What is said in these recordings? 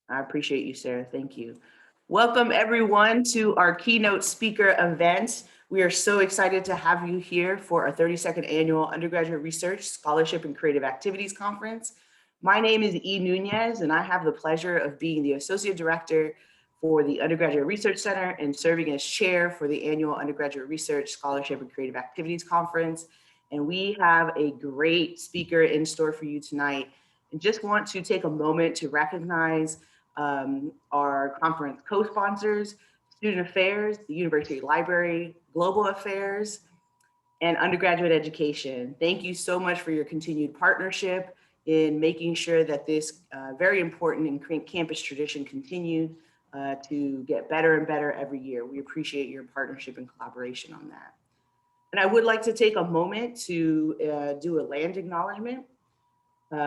I appreciate you, Sarah. Thank you. Welcome everyone to our keynote speaker event. We are so excited to have you here for our 32nd annual Undergraduate Research Scholarship and Creative Activities Conference. My name is E. Nunez, and I have the pleasure of being the Associate Director for the Undergraduate Research Center and serving as chair for the annual Undergraduate Research Scholarship and Creative Activities Conference. And we have a great speaker in store for you tonight. And just want to take a moment to recognize our conference co-sponsors, Student Affairs, the University Library, Global Affairs, and Undergraduate Education. Thank you so much for your continued partnership in making sure that this very important and campus tradition continues to get better and better every year. We appreciate your partnership and collaboration on that. And I would like to take a moment to do a land acknowledgement.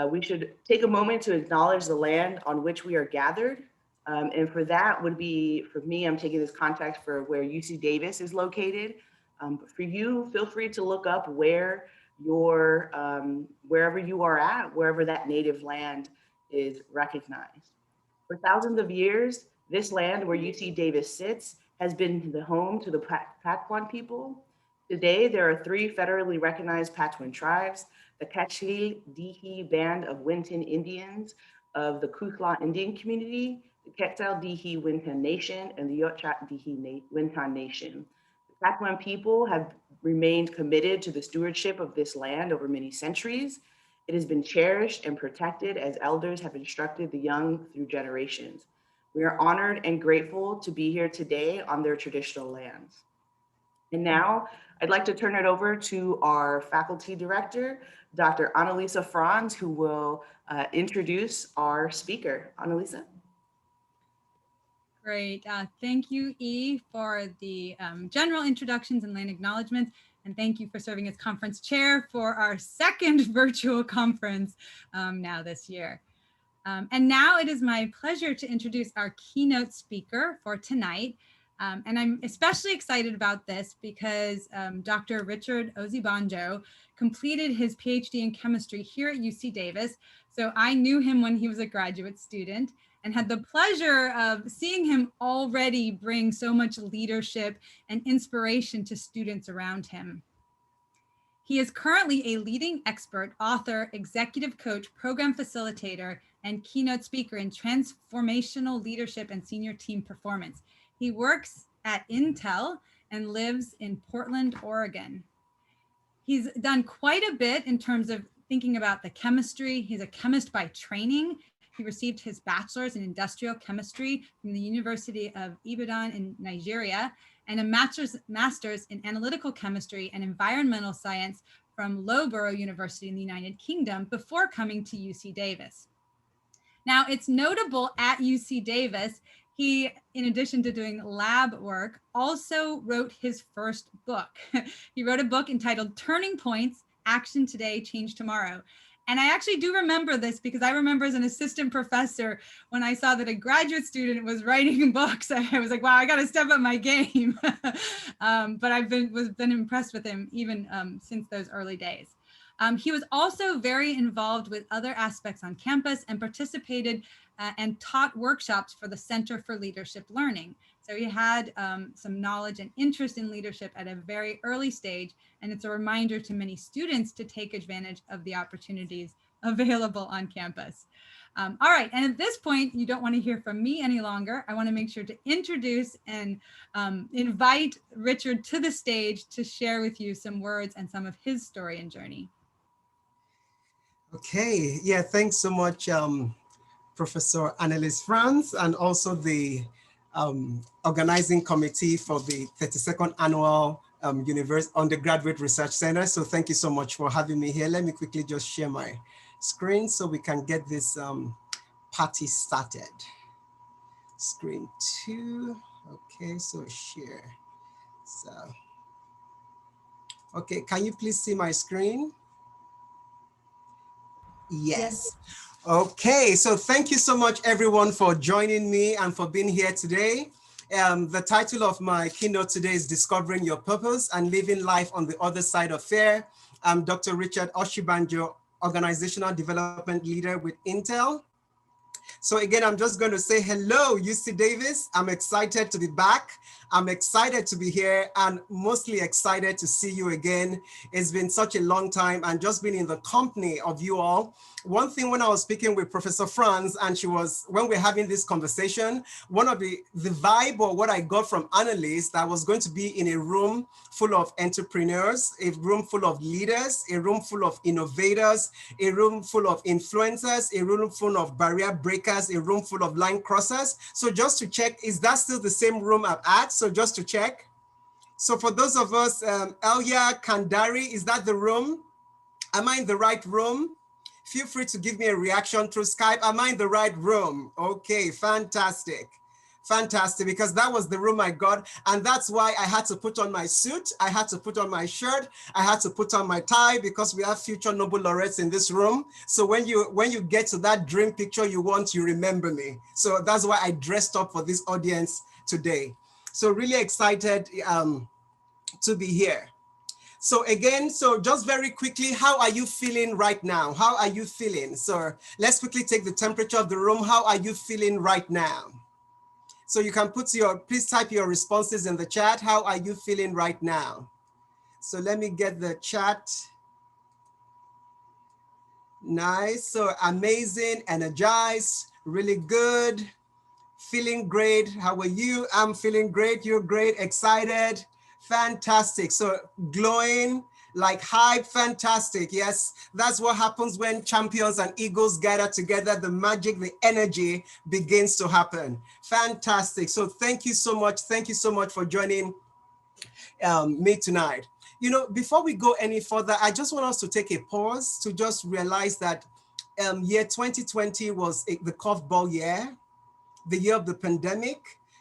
We should take a moment to acknowledge the land on which we are gathered. And for that would be, for me, I'm taking this context for where UC Davis is located. For you, feel free to look up where your, wherever you are at, wherever that native land is recognized. For thousands of years, this land where UC Davis sits has been the home to the Patwin people. Today, there are 3 federally recognized Patwin tribes: the Kachil Dihi Band of Winton Indians of the Kukla Indian Community, the Quetzal Dihi Winton Nation, and the Yotchat Dihi Winton Nation. The Patwin people have remained committed to the stewardship of this land over many centuries. It has been cherished and protected as elders have instructed the young through generations. We are honored and grateful to be here today on their traditional lands. And now I'd like to turn it over to our faculty director, Dr. Annalisa Franz, who will introduce our speaker. Annalisa. Great. Thank you, E, for the general introductions and land acknowledgements. And thank you for serving as conference chair for our second virtual conference now this year. And now it is my pleasure to introduce our keynote speaker for tonight. And I'm especially excited about this because Dr. Richard Osibanjo completed his Ph.D. in chemistry here at UC Davis. So I knew him when he was a graduate student and had the pleasure of seeing him already bring so much leadership and inspiration to students around him. He is currently a leading expert, author, executive coach, program facilitator, and keynote speaker in transformational leadership and senior team performance. He works at Intel and lives in Portland, Oregon. He's done quite a bit in terms of thinking about the chemistry. He's a chemist by training. He received his bachelor's in industrial chemistry from the University of Ibadan in Nigeria and a master's in analytical chemistry and environmental science from Loughborough University in the United Kingdom before coming to UC Davis. Now, it's notable at UC Davis, he, in addition to doing lab work, also wrote his first book. He wrote a book entitled Turning Points, Action Today, Change Tomorrow. And I actually do remember this because I remember as an assistant professor, when I saw that a graduate student was writing books, I was like, wow, I got to step up my game. But I've been impressed with him even since those early days. He was also very involved with other aspects on campus and participated and taught workshops for the Center for Leadership Learning. So he had some knowledge and interest in leadership at a very early stage, and it's a reminder to many students to take advantage of the opportunities available on campus. All right, and at this point, you don't want to hear from me any longer. I want to make sure to introduce and invite Richard to the stage to share with you some words and some of his story and journey. Okay, yeah, thanks so much, Professor Annalise Franz, and also the organizing committee for the 32nd Annual Undergraduate Research Center. So thank you so much for having me here. Let me quickly just share my screen so we can get this party started. Screen 2, okay, so share. So, okay, can you please see my screen? Yes. Okay, so thank you so much everyone for joining me and for being here today. The title of my keynote today is Discovering Your Purpose and Living Life on the Other Side of Fear. I'm Dr. Richard Osibanjo, Organizational Development Leader with Intel. So again, I'm just going to say hello, UC Davis. I'm excited to be back. I'm excited to be here and mostly excited to see you again. It's been such a long time and just been in the company of you all. One thing when I was speaking with Professor Franz and when we're having this conversation, one of the vibe or what I got from analysts, I was going to be in a room full of entrepreneurs, a room full of leaders, a room full of innovators, a room full of influencers, a room full of barrier breakers, a room full of line crossers. So just to check, is that still the same room I'm at? So just to check. So for those of us, Elia Kandari, is that the room? Am I in the right room? Feel free to give me a reaction through Skype. Am I in the right room? Okay, fantastic. Fantastic, because that was the room I got. And that's why I had to put on my suit. I had to put on my shirt. I had to put on my tie because we have future Nobel laureates in this room. So when you get to that dream picture you want, you remember me. So that's why I dressed up for this audience today. So really excited to be here. So again, so just very quickly, how are you feeling right now? How are you feeling? So let's quickly take the temperature of the room. How are you feeling right now? So you can please type your responses in the chat. How are you feeling right now? So let me get the chat. Nice, so amazing, energized, really good, feeling great. How are you? I'm feeling great, you're great, excited. Fantastic. So glowing, like hype, fantastic. Yes, that's what happens when champions and eagles gather together. The magic, the energy begins to happen. Fantastic. So thank you so much. Thank you so much for joining me tonight. You know, before we go any further, I just want us to take a pause to just realize that year 2020 was the curveball year, the year of the pandemic.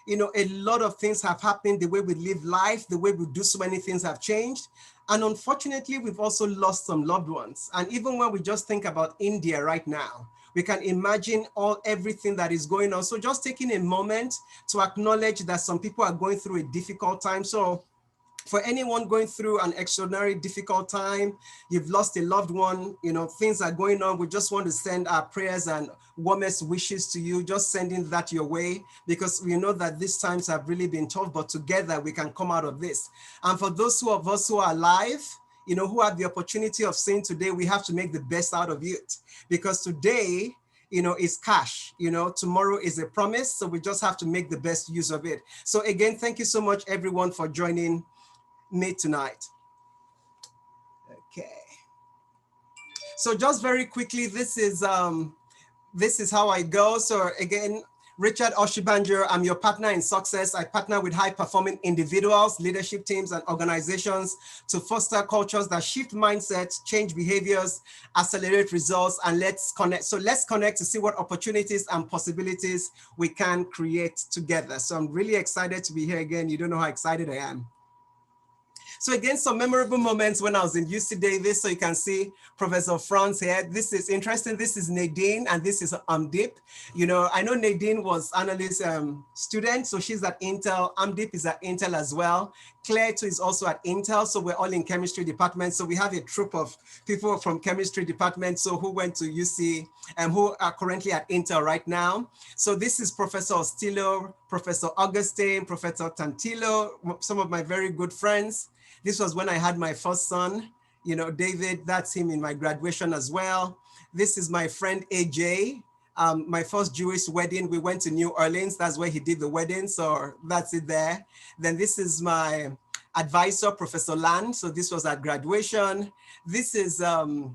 You know, a lot of things have happened. The way we live life, the way we do so many things have changed. And unfortunately, we've also lost some loved ones. And even when we just think about India right now, we can imagine everything that is going on. So just taking a moment to acknowledge that some people are going through a difficult time. So for anyone going through an extraordinary difficult time, you've lost a loved one, you know, things are going on. We just want to send our prayers and warmest wishes to you, just sending that your way, because we know that these times have really been tough, but together we can come out of this. And for those of us who are alive, you know, who have the opportunity of saying today, we have to make the best out of it, because today, you know, is cash, you know, tomorrow is a promise. So we just have to make the best use of it. So again, thank you so much, everyone, for joining me tonight. Okay. So just very quickly, this is how I go. So again, Richard Osibanjo, I'm your partner in success. I partner with high-performing individuals, leadership teams, and organizations to foster cultures that shift mindsets, change behaviors, accelerate results, and let's connect. So let's connect to see what opportunities and possibilities we can create together. So I'm really excited to be here again. You don't know how excited I am. So again, some memorable moments when I was in UC Davis. So you can see Professor Franz here. This is interesting. This is Nadine and this is Amdip. You know, I know Nadine was Annalise student, so she's at Intel. Amdip is at Intel as well. Claire too is also at Intel. So we're all in chemistry department. So we have a troop of people from chemistry department, so who went to UC and who are currently at Intel right now. So this is Professor Ostillo, Professor Augustine, Professor Tantillo, some of my very good friends. This was when I had my first son, you know, David, that's him in my graduation as well. This is my friend AJ, my first Jewish wedding. We went to New Orleans, that's where he did the wedding, so that's it there. Then this is my advisor, Professor Land, so this was at graduation. This is Anna.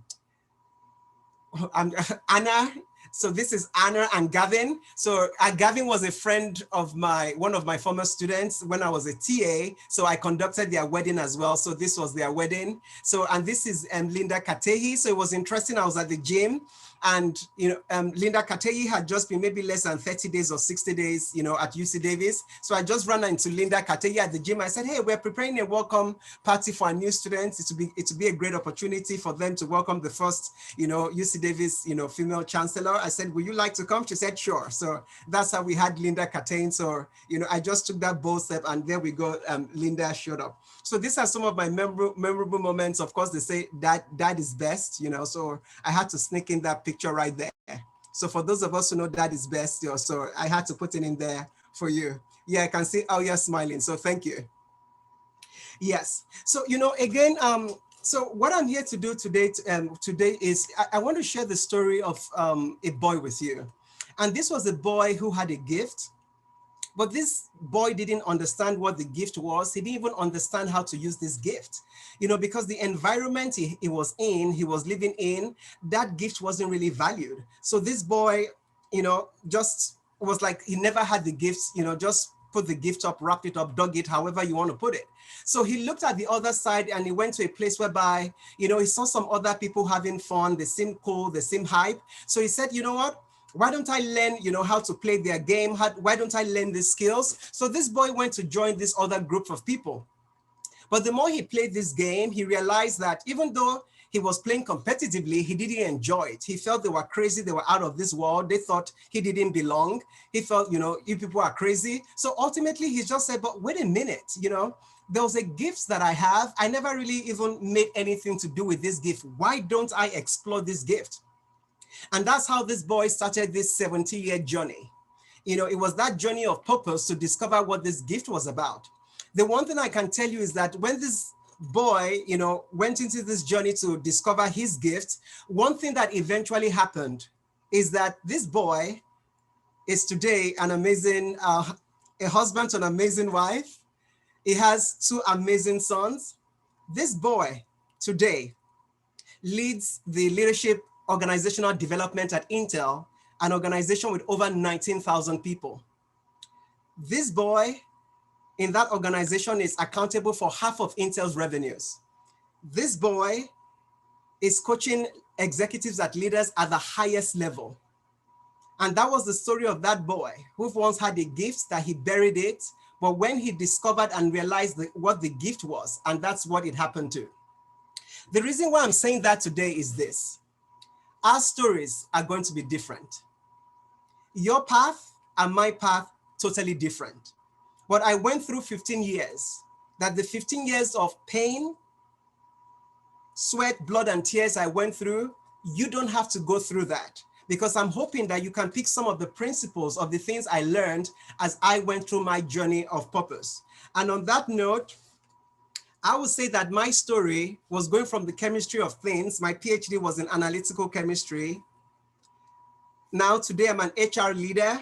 So this is Anna and Gavin. So Gavin was a friend of one of my former students when I was a TA. So I conducted their wedding as well. So this was their wedding. So, and this is Linda Katehi. So it was interesting. I was at the gym and, you know, Linda Katehi had just been maybe less than 30 days or 60 days, you know, at UC Davis. So I just ran into Linda Katehi at the gym. I said, hey, we're preparing a welcome party for our new students. It would be a great opportunity for them to welcome the first, you know, UC Davis, you know, female chancellor. I said, would you like to come? She said, sure. So that's how we had Linda Katehi. So, you know, I just took that bold step and there we go. Linda showed up. So these are some of my memorable moments. Of course, they say that dad is best, you know, so I had to sneak in that picture right there. So for those of us who know that is best, so I had to put it in there for you. Yeah, I can see how you're smiling. So thank you. Yes. So, again, so what I'm here to do today, is I want to share the story of a boy with you. And this was a boy who had a gift, but this boy didn't understand what the gift was. He didn't even understand how to use this gift, because the environment he was living in, that gift wasn't really valued. So this boy, just was like, he never had the gifts, just put the gift up, wrap it up, dug it, however you want to put it. So he looked at the other side and he went to a place whereby, he saw some other people having fun. They seemed cool, they seemed hype. So he said, you know what? Why don't I learn, how to play their game? Why don't I learn these skills? So this boy went to join this other group of people. But the more he played this game, he realized that even though he was playing competitively, he didn't enjoy it. He felt they were crazy. They were out of this world. They thought he didn't belong. He felt, you people are crazy. So ultimately, he just said, but wait a minute, there was a gift that I have. I never really even made anything to do with this gift. Why don't I explore this gift? And that's how this boy started this 70-year journey. It was that journey of purpose to discover what this gift was about. The one thing I can tell you is that when this boy, went into this journey to discover his gift, one thing that eventually happened is that this boy is today an amazing, a husband to an amazing wife. He has 2 amazing sons. This boy today leads the leadership organizational development at Intel, an organization with over 19,000 people. This boy in that organization is accountable for half of Intel's revenues. This boy is coaching executives and leaders at the highest level. And that was the story of that boy who once had a gift that he buried it, but when he discovered and realized what the gift was, and that's what it happened to. The reason why I'm saying that today is this. Our stories are going to be different. Your path and my path, totally different. But I went through 15 years, that the 15 years of pain, sweat, blood, and tears I went through, you don't have to go through that, because I'm hoping that you can pick some of the principles of the things I learned as I went through my journey of purpose. And on that note, I would say that my story was going from the chemistry of things. My Ph.D. was in analytical chemistry. Now today I'm an HR leader,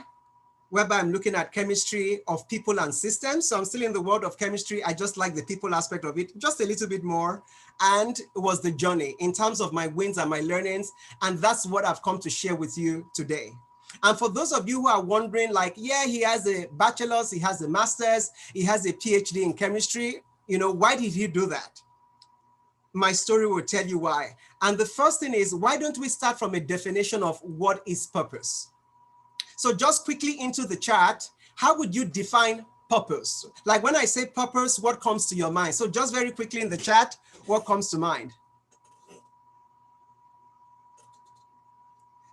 whereby I'm looking at chemistry of people and systems. So I'm still in the world of chemistry. I just like the people aspect of it just a little bit more. And it was the journey in terms of my wins and my learnings. And that's what I've come to share with you today. And for those of you who are wondering, like, yeah, he has a bachelor's, he has a master's, he has a PhD in chemistry. Why did he do that? My story will tell you why. And the first thing is, why don't we start from a definition of what is purpose? So just quickly into the chat, how would you define purpose? Like when I say purpose, what comes to your mind? So just very quickly in the chat, what comes to mind?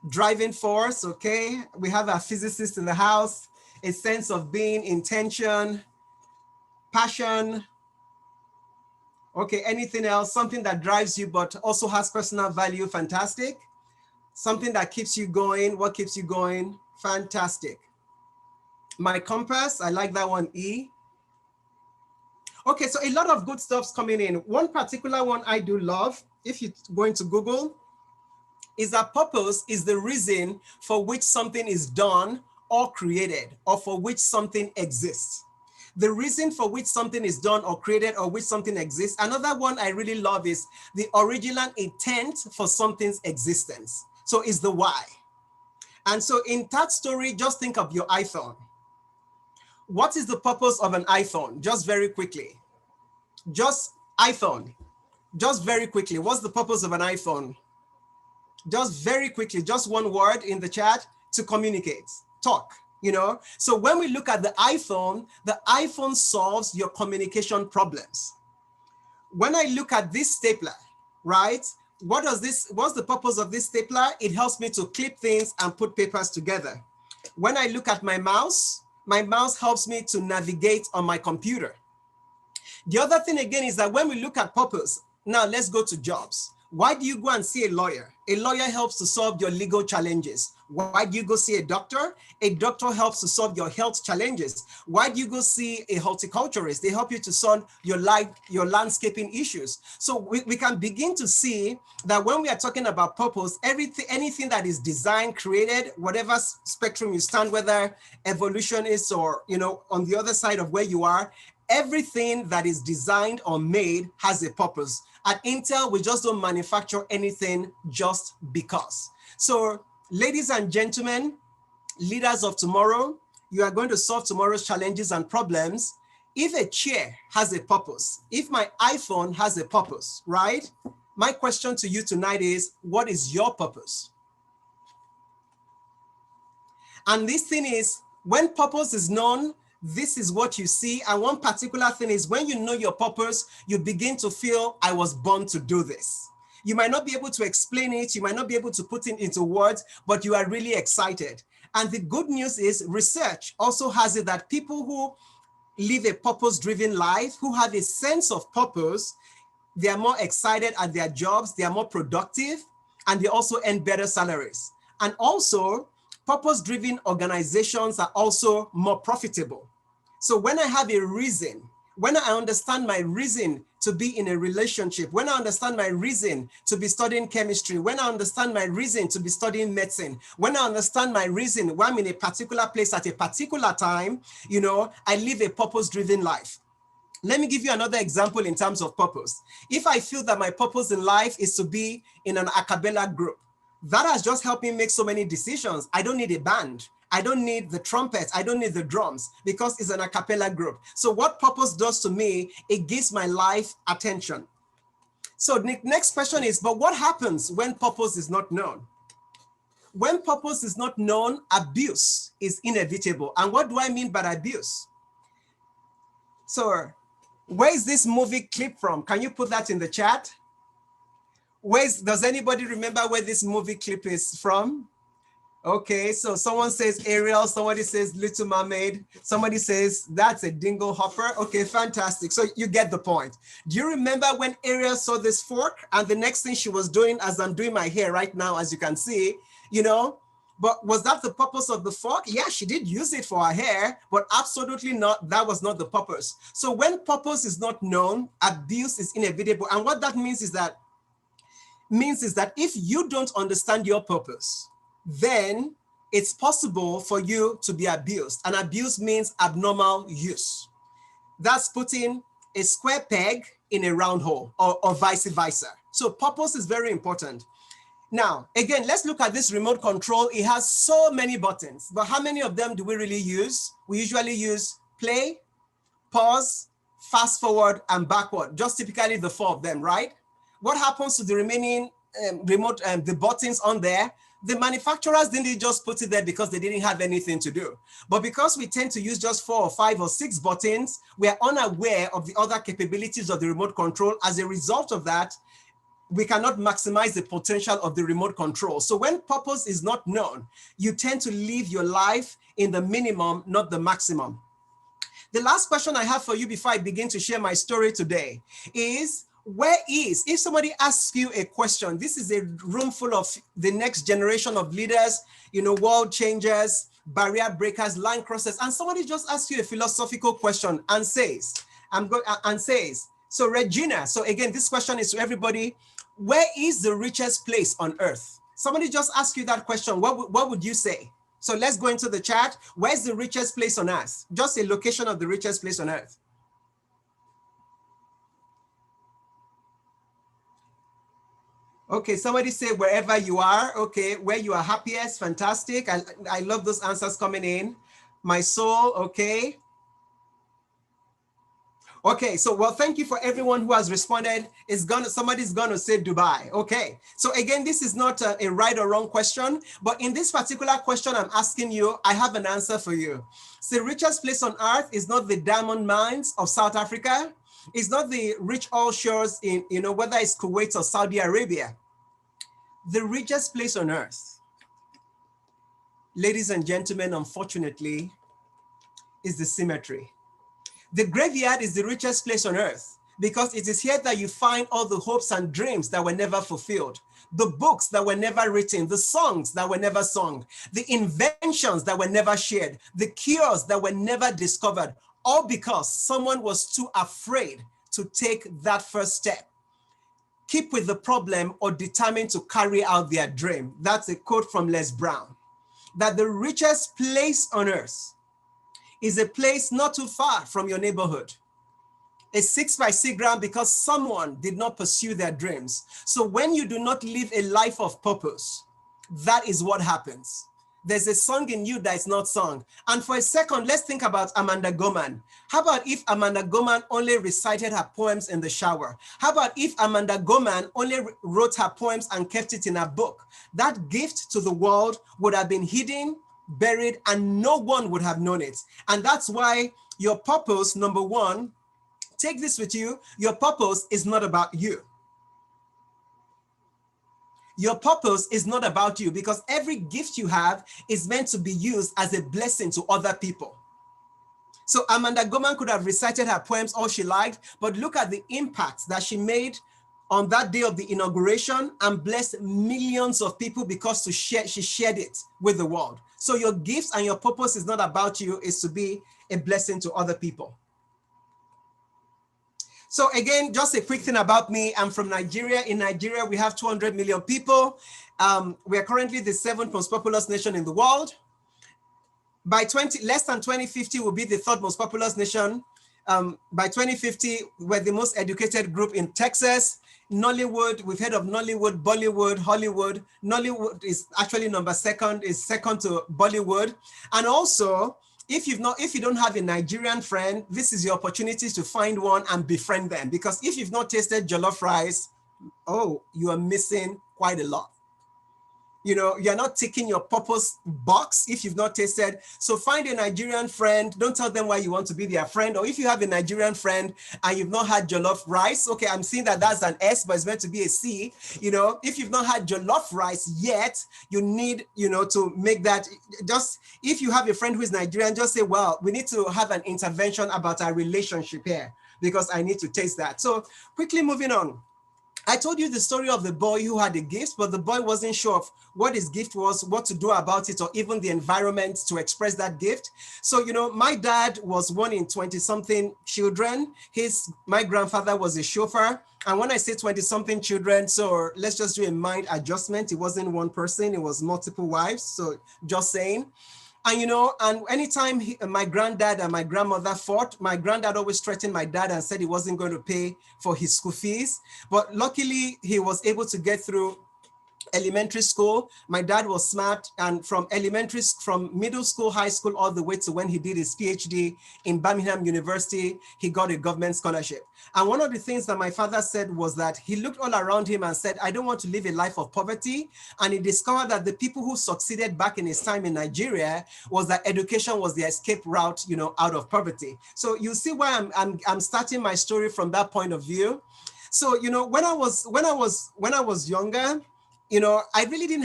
Driving force, okay. We have a physicist in the house, a sense of being, intention, passion. Okay, anything else? Something that drives you but also has personal value, fantastic. Something that keeps you going, what keeps you going? Fantastic. My compass, I like that one, E. Okay, so a lot of good stuff's coming in. One particular one I do love, if you're going to Google, is that purpose is the reason for which something is done or created, or for which something exists. The reason for which something is done or created or which something exists. Another one I really love is the original intent for something's existence. So it's the why. And so in that story, just think of your iPhone. What is the purpose of an iPhone? Just very quickly. Just iPhone. Just very quickly. What's the purpose of an iPhone? Just very quickly, just one word in the chat: to communicate, talk. So when we look at the iPhone solves your communication problems. When I look at this stapler, right? What's the purpose of this stapler? It helps me to clip things and put papers together. When I look at my mouse helps me to navigate on my computer. The other thing again is that when we look at purpose, now let's go to jobs. Why do you go and see a lawyer? A lawyer helps to solve your legal challenges. Why do you go see a doctor? A doctor helps to solve your health challenges. Why do you go see a horticulturist? They help you to solve your landscaping issues. So we can begin to see that when we are talking about purpose, anything that is designed, created, whatever spectrum you stand, whether evolutionist or, on the other side of where you are, everything that is designed or made has a purpose. At Intel, we just don't manufacture anything just because. So, ladies and gentlemen, leaders of tomorrow, you are going to solve tomorrow's challenges and problems. If a chair has a purpose, if my iPhone has a purpose, right? My question to you tonight is, what is your purpose? And this thing is, when purpose is known, this is what you see. And one particular thing is when you know your purpose, you begin to feel, I was born to do this. You might not be able to explain it. You might not be able to put it into words, but you are really excited. And the good news is research also has it that people who live a purpose-driven life, who have a sense of purpose, they are more excited at their jobs, they are more productive, and they also earn better salaries. And also, purpose-driven organizations are also more profitable. So when I have a reason, when I understand my reason to be in a relationship, when I understand my reason to be studying chemistry, when I understand my reason to be studying medicine, when I understand my reason why I'm in a particular place at a particular time, I live a purpose-driven life. Let me give you another example in terms of purpose. If I feel that my purpose in life is to be in an a cappella group, that has just helped me make so many decisions. I don't need a band. I don't need the trumpets. I don't need the drums because it's an a cappella group. So what purpose does to me, it gives my life attention. So the next question is, but what happens when purpose is not known? When purpose is not known, abuse is inevitable. And what do I mean by abuse? So where is this movie clip from? Can you put that in the chat? Does anybody remember where this movie clip is from? Okay, so someone says Ariel, somebody says Little Mermaid, somebody says that's a dingle hopper. Okay, fantastic. So you get the point. Do you remember when Ariel saw this fork and the next thing she was doing, as I'm doing my hair right now, as you can see, but was that the purpose of the fork? Yeah, she did use it for her hair, but absolutely not. That was not the purpose. So when purpose is not known, abuse is inevitable. And what that means is that if you don't understand your purpose, then it's possible for you to be abused. And abuse means abnormal use. That's putting a square peg in a round hole or vice versa. So purpose is very important. Now, again, let's look at this remote control. It has so many buttons, but how many of them do we really use? We usually use play, pause, fast forward, and backward, just typically the 4 of them, right? What happens to the remaining the buttons on there? The manufacturers didn't just put it there because they didn't have anything to do. But because we tend to use just 4 or 5 or 6 buttons, we are unaware of the other capabilities of the remote control. As a result of that, we cannot maximize the potential of the remote control. So when purpose is not known, you tend to live your life in the minimum, not the maximum. The last question I have for you before I begin to share my story today is, if somebody asks you a question, this is a room full of the next generation of leaders, world changers, barrier breakers, line crossers, and somebody just asks you a philosophical question and says, so Regina, so again, this question is to everybody, where is the richest place on earth? Somebody just asked you that question, what would you say? So let's go into the chat. Where's the richest place on earth? Just a location of the richest place on earth. Okay, somebody say wherever you are. Okay, where you are happiest, fantastic. I love those answers coming in. My soul, okay. Okay, so well, thank you for everyone who has responded. Somebody's gonna say Dubai. Okay, so again, this is not a right or wrong question, but in this particular question I'm asking you, I have an answer for you. So the richest place on earth is not the diamond mines of South Africa. It's not the rich oil shores in, whether it's Kuwait or Saudi Arabia. The richest place on earth, ladies and gentlemen, unfortunately, is the cemetery. The graveyard is the richest place on earth because it is here that you find all the hopes and dreams that were never fulfilled, the books that were never written, the songs that were never sung, the inventions that were never shared, the cures that were never discovered, all because someone was too afraid to take that first step, keep with the problem, or determined to carry out their dream. That's a quote from Les Brown, that the richest place on earth is a place not too far from your neighborhood. A 6x6 ground because someone did not pursue their dreams. So when you do not live a life of purpose, that is what happens. There's a song in you that is not sung. And for a second, let's think about Amanda Gorman. How about if Amanda Gorman only recited her poems in the shower? How about if Amanda Gorman only wrote her poems and kept it in her book? That gift to the world would have been hidden, buried, and no one would have known it. And that's why your purpose, number one, take this with you, your purpose is not about you. Your purpose is not about you, because every gift you have is meant to be used as a blessing to other people. So Amanda Gorman could have recited her poems all she liked, but look at the impact that she made on that day of the inauguration and blessed millions of people because she shared it with the world. So your gifts and your purpose is not about you, it's to be a blessing to other people. So again, just a quick thing about me. I'm from Nigeria. In Nigeria, we have 200 million people. We are currently the 7th most populous nation in the world. By less than 2050, we'll be the 3rd most populous nation. By 2050, we're the most educated group in Texas. Nollywood, we've heard of Nollywood, Bollywood, Hollywood. Nollywood is actually is second to Bollywood. And also, if you don't have a Nigerian friend, this is your opportunity to find one and befriend them. Because if you've not tasted jollof rice, oh, you are missing quite a lot. You know, you're not ticking your purpose box if you've not tasted. So find a Nigerian friend. Don't tell them why you want to be their friend. Or if you have a Nigerian friend and you've not had jollof rice, okay, I'm seeing that that's an S, but it's meant to be a C. You know, if you've not had jollof rice yet, you need, to make that. Just if you have a friend who is Nigerian, just say, well, we need to have an intervention about our relationship here because I need to taste that. So quickly moving on. I told you the story of the boy who had a gift, but the boy wasn't sure of what his gift was, what to do about it, or even the environment to express that gift. So, my dad was one in 20-something children. My grandfather was a chauffeur. And when I say 20-something children, so let's just do a mind adjustment. It wasn't one person, it was multiple wives. So just saying. And, and anytime my granddad and my grandmother fought, my granddad always threatened my dad and said he wasn't going to pay for his school fees. But luckily, he was able to get through elementary school. My dad was smart, and from middle school, high school, all the way to when he did his Ph.D. in Birmingham University, he got a government scholarship. And one of the things that my father said was that he looked all around him and said, I don't want to live a life of poverty. And he discovered that the people who succeeded back in his time in Nigeria was that education was the escape route, out of poverty. So you see why I'm starting my story from that point of view. So, when I was younger, I really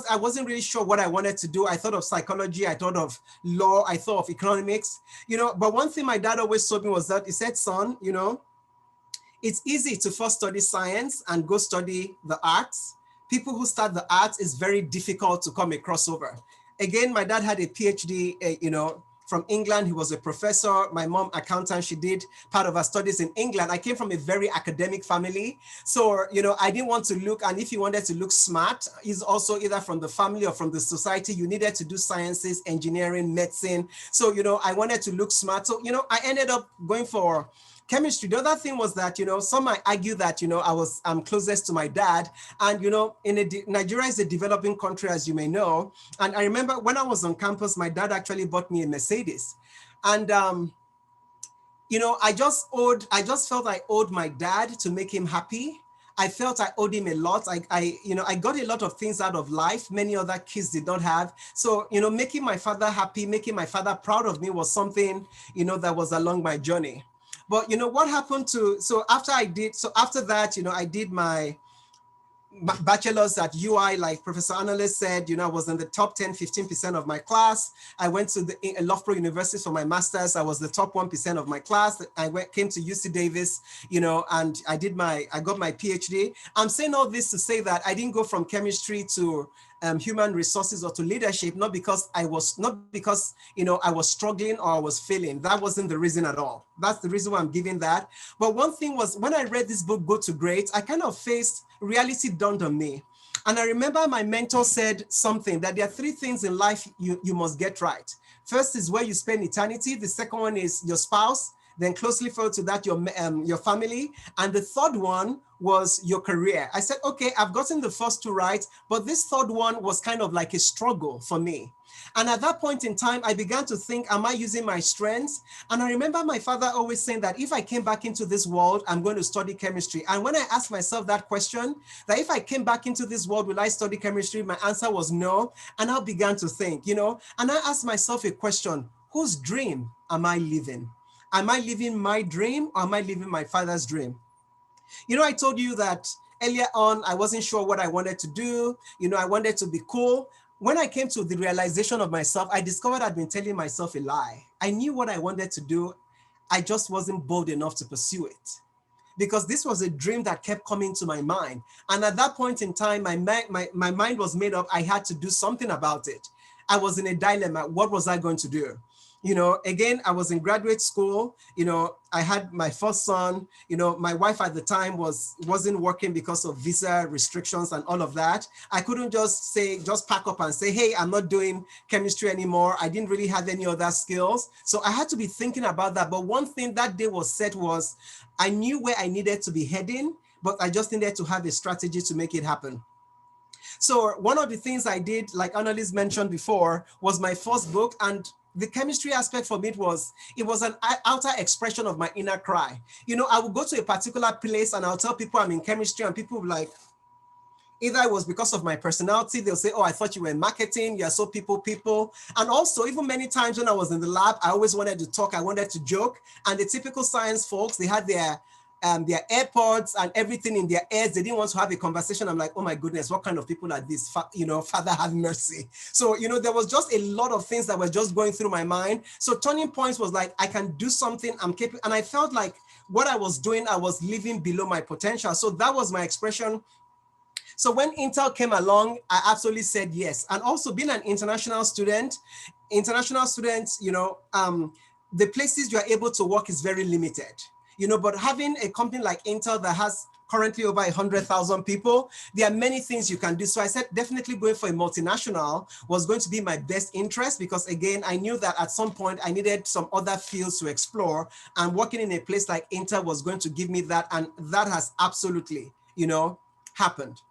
I wasn't really sure what I wanted to do. I thought of psychology, I thought of law, I thought of economics, but one thing my dad always told me was that he said, son, it's easy to first study science and go study the arts. People who start the arts, is very difficult to come a crossover. Again, my dad had a PhD, from England. He was a professor. My mom, accountant, she did part of her studies in England. I came from a very academic family. So, I didn't want to look, and if you wanted to look smart, is also either from the family or from the society, you needed to do sciences, engineering, medicine. So, I wanted to look smart. So, I ended up going for chemistry. The other thing was that, some might argue that, I'm closest to my dad. And, Nigeria is a developing country, as you may know. And I remember when I was on campus, my dad actually bought me a Mercedes. And, I just felt I owed my dad to make him happy. I felt I owed him a lot. I got a lot of things out of life many other kids did not have. So, making my father happy, making my father proud of me was something, that was along my journey. But what happened after that, I did my bachelor's at UI, like Professor Annalise said, I was in the top 10, 15% of my class. I went to the Loughborough University for my master's. I was the top 1% of my class. Came to UC Davis, and I got my PhD. I'm saying all this to say that I didn't go from chemistry to human resources or to leadership, not because I was struggling or I was failing. That wasn't the reason at all. That's the reason why I'm giving that. But one thing was, when I read this book, Go to Great, I kind of faced reality dawned on me. And I remember my mentor said something, that there are 3 things in life you must get right. First is where you spend eternity. The second one is your spouse. Then closely followed to that, your family. And the third one was your career. I said, okay, I've gotten the first 2 right, but this third one was kind of like a struggle for me. And at that point in time, I began to think, am I using my strengths? And I remember my father always saying that if I came back into this world, I'm going to study chemistry. And when I asked myself that question, that if I came back into this world, will I study chemistry? My answer was no. And I began to think, and I asked myself a question: whose dream am I living? Am I living my dream, or am I living my father's dream? I told you that earlier on, I wasn't sure what I wanted to do. I wanted to be cool. When I came to the realization of myself, I discovered I'd been telling myself a lie. I knew what I wanted to do. I just wasn't bold enough to pursue it, because this was a dream that kept coming to my mind. And at that point in time, my mind was made up. I had to do something about it. I was in a dilemma. What was I going to do? Again, I was in graduate school. I had my first son. My wife at the time wasn't working because of visa restrictions and all of that. I couldn't just pack up and say, hey, I'm not doing chemistry anymore. I didn't really have any other skills. So I had to be thinking about that. But one thing that day was set was, I knew where I needed to be heading, but I just needed to have a strategy to make it happen. So one of the things I did, like Annalise mentioned before, was my first book. And the chemistry aspect for me, it was an outer expression of my inner cry. I would go to a particular place and I'll tell people I'm in chemistry, and people would be like, either it was because of my personality, they'll say, oh, I thought you were in marketing, you're so people. And also, even many times when I was in the lab, I always wanted to talk, I wanted to joke. And the typical science folks, they had their AirPods and everything in their ears. They didn't want to have a conversation. I'm like, oh my goodness, what kind of people are these? Father have mercy. So, there was just a lot of things that were just going through my mind. So turning points was like, I can do something, I'm capable. And I felt like what I was doing, I was living below my potential. So that was my expression. So when Intel came along, I absolutely said yes. And also being an international student, the places you're able to work is very limited. But having a company like Intel that has currently over 100,000 people, there are many things you can do. So I said, definitely going for a multinational was going to be my best interest, because again, I knew that at some point I needed some other fields to explore, and working in a place like Intel was going to give me that. And that has absolutely, happened.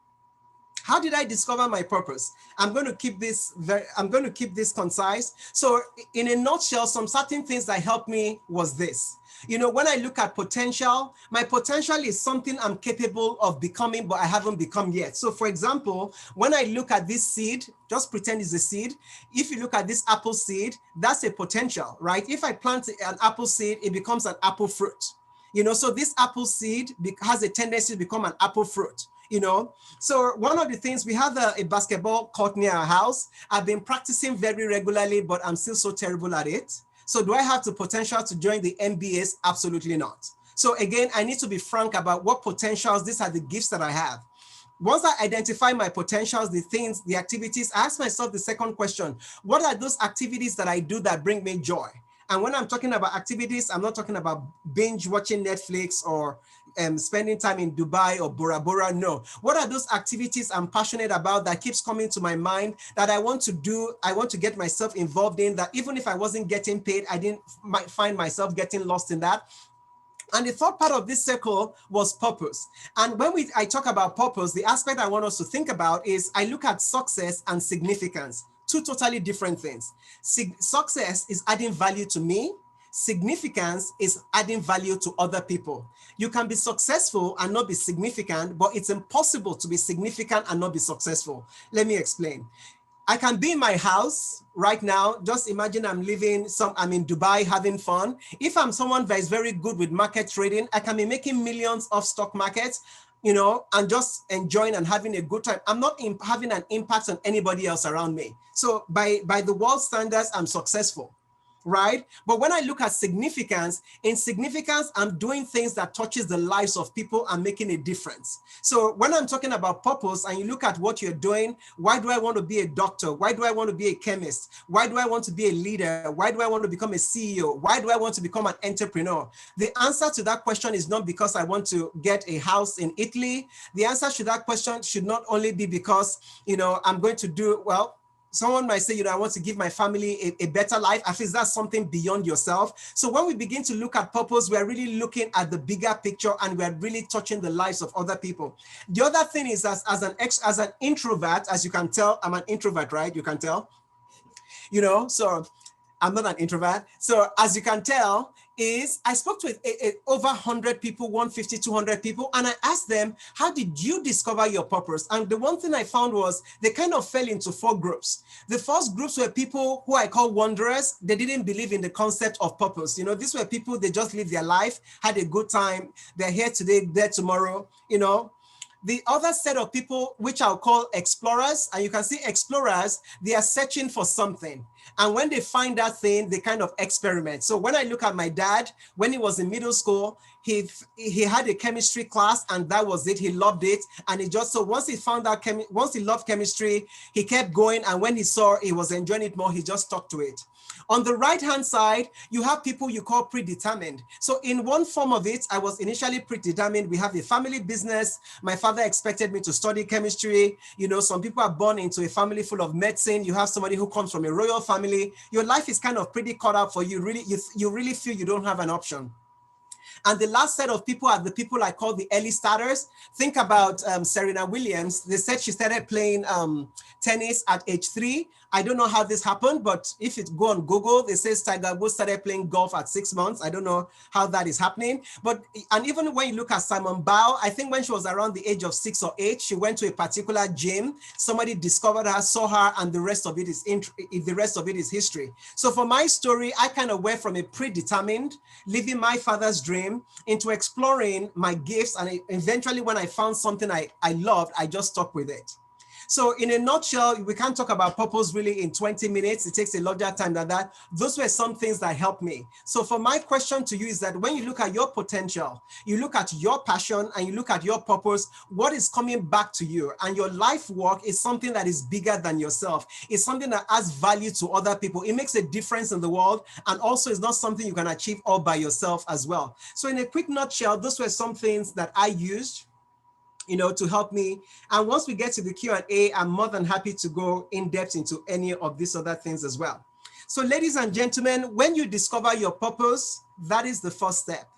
How did I discover my purpose? I'm going to keep this concise. So in a nutshell, some certain things that helped me was this. When I look at potential, my potential is something I'm capable of becoming, but I haven't become yet. So for example, when I look at this seed, just pretend it's a seed. If you look at this apple seed, that's a potential, right? If I plant an apple seed, it becomes an apple fruit. So this apple seed has a tendency to become an apple fruit. So one of the things, we have a basketball court near our house. I've been practicing very regularly, but I'm still so terrible at it. So do I have the potential to join the NBAs? Absolutely not. So again, I need to be frank about what potentials, these are the gifts that I have. Once I identify my potentials, the things, the activities, I ask myself the second question: what are those activities that I do that bring me joy? And when I'm talking about activities, I'm not talking about binge watching Netflix or spending time in Dubai or Bora Bora. No. What are those activities I'm passionate about that keeps coming to my mind that I want to do, I want to get myself involved in, that even if I wasn't getting paid, might find myself getting lost in that. And the third part of this circle was purpose. And when I talk about purpose, the aspect I want us to think about is I look at success and significance, two totally different things. Success is adding value to me. Significance is adding value to other people. You can be successful and not be significant, but it's impossible to be significant and not be successful. Let me explain. I can be in my house right now. Just imagine I'm in Dubai having fun. If I'm someone that is very good with market trading, I can be making millions off stock markets. you know, and just enjoying and having a good time. I'm not having an impact on anybody else around me. So by the world standards, I'm successful, right? But when I look at significance, in significance, I'm doing things that touches the lives of people and making a difference. So when I'm talking about purpose and you look at what you're doing, why do I want to be a doctor? Why do I want to be a chemist? Why do I want to be a leader? Why do I want to become a CEO? Why do I want to become an entrepreneur? The answer to that question is not because I want to get a house in Italy. The answer to that question should not only be because, you know, I'm going to do, well, someone might say, you know, I want to give my family a better life. I think that's something beyond yourself. So when we begin to look at purpose, we're really looking at the bigger picture and we're really touching the lives of other people. The other thing is as an introvert, as you can tell, I'm an introvert, right? You can tell, you know, so I'm not an introvert. So as you can tell, is I spoke to over 100 people, 150, 200 people, and I asked them, how did you discover your purpose? And the one thing I found was they kind of fell into 4 groups. The first groups were people who I call wanderers. They didn't believe in the concept of purpose. You know, these were people, they just lived their life, had a good time. They're here today, there tomorrow, you know. The other set of people, which I'll call explorers, and you can see explorers, they are searching for something. And when they find that thing, they kind of experiment. So when I look at my dad, when he was in middle school, he had a chemistry class and that was it. He loved it. And so once he found out, once he loved chemistry, he kept going. And when he saw he was enjoying it more, he just stuck to it. On the right-hand side, you have people you call predetermined. So in one form of it, I was initially predetermined. We have a family business. My father expected me to study chemistry. You know, some people are born into a family full of medicine. You have somebody who comes from a royal family. Your life is kind of pretty cut out for you. You really feel you don't have an option. And the last set of people are the people I call the early starters. Think about Serena Williams. They said she started playing tennis at age 3. I don't know how this happened, but if you go on Google, they say Tiger Woods started playing golf at 6 months. I don't know how that is happening. And even when you look at Simone Biles, I think when she was around the age of 6 or 8, she went to a particular gym. Somebody discovered her, saw her, and the rest of it is history. So for my story, I kind of went from a predetermined, living my father's dream, into exploring my gifts. And eventually when I found something I loved, I just stuck with it. So in a nutshell, we can't talk about purpose really in 20 minutes. It takes a larger time than that. Those were some things that helped me. So for my question to you is that when you look at your potential, you look at your passion and you look at your purpose, what is coming back to you? And your life work is something that is bigger than yourself. It's something that adds value to other people. It makes a difference in the world. And also it's not something you can achieve all by yourself as well. So in a quick nutshell, those were some things that I used, you know, to help me. And once we get to the Q&A, I'm more than happy to go in depth into any of these other things as well. So ladies and gentlemen, when you discover your purpose, that is the first step.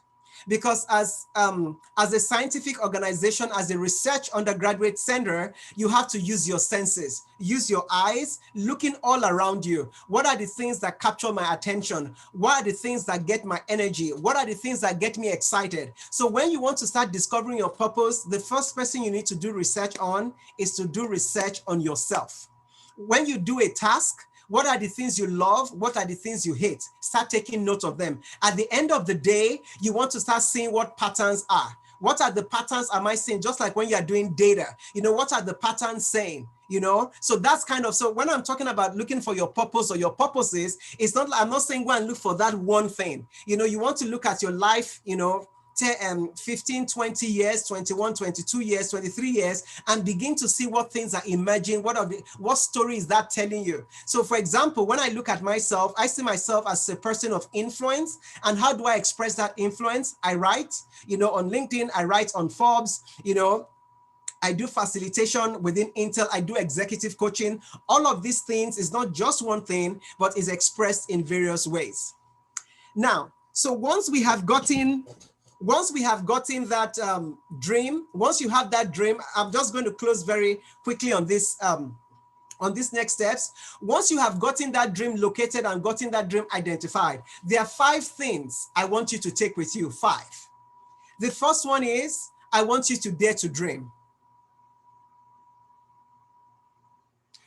Because as a scientific organization, as a research undergraduate center, you have to use your senses, use your eyes, looking all around you. What are the things that capture my attention? What are the things that get my energy? What are the things that get me excited? So when you want to start discovering your purpose, the first person you need to do research on is to do research on yourself. When you do a task, what are the things you love? What are the things you hate? Start taking note of them. At the end of the day, you want to start seeing what patterns are. What are the patterns am I seeing? Just like when you're doing data, you know, what are the patterns saying? You know, so that's kind of, so when I'm talking about looking for your purpose or your purposes, it's not, I'm not saying go and look for that one thing. You know, you want to look at your life, you know, 15, 20 years, 21, 22 years, 23 years, and begin to see what things are emerging. What story is that telling you? So for example, when I look at myself, I see myself as a person of influence. And how do I express that influence? I write, you know, on LinkedIn, I write on Forbes, you know, I do facilitation within Intel, I do executive coaching. All of these things is not just one thing, but is expressed in various ways. Now, so once we have gotten that dream, once you have that dream, I'm just going to close very quickly on this next steps. Once you have gotten that dream located and gotten that dream identified, there are 5 things I want you to take with you, 5. The first one is, I want you to dare to dream.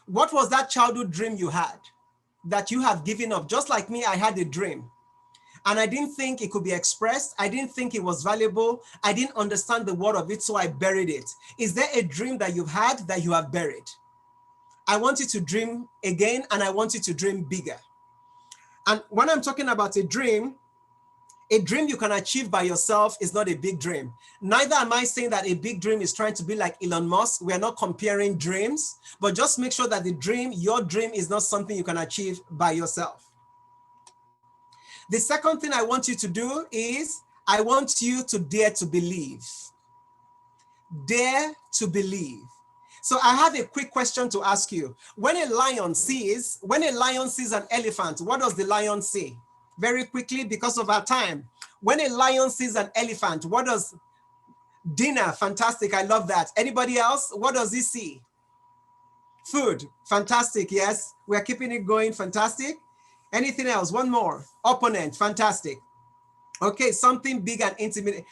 What was that childhood dream you had that you have given up? Just like me, I had a dream. and I didn't think it could be expressed. I didn't think it was valuable. I didn't understand the word of it, so I buried it. Is there a dream that you've had that you have buried? I want you to dream again, and I want you to dream bigger. And when I'm talking about a dream you can achieve by yourself is not a big dream. Neither am I saying that a big dream is trying to be like Elon Musk. We are not comparing dreams, but just make sure that your dream is not something you can achieve by yourself. The second thing I want you to do is I want you to dare to believe. Dare to believe. So I have a quick question to ask you. When a lion sees an elephant, what does the lion see? Very quickly, because of our time. When a lion sees an elephant, what does dinner? Fantastic, I love that. Anybody else? What does he see? Food, fantastic, yes. We're keeping it going, fantastic. Anything else? One more. Opponent, fantastic. Okay, something big and intimate,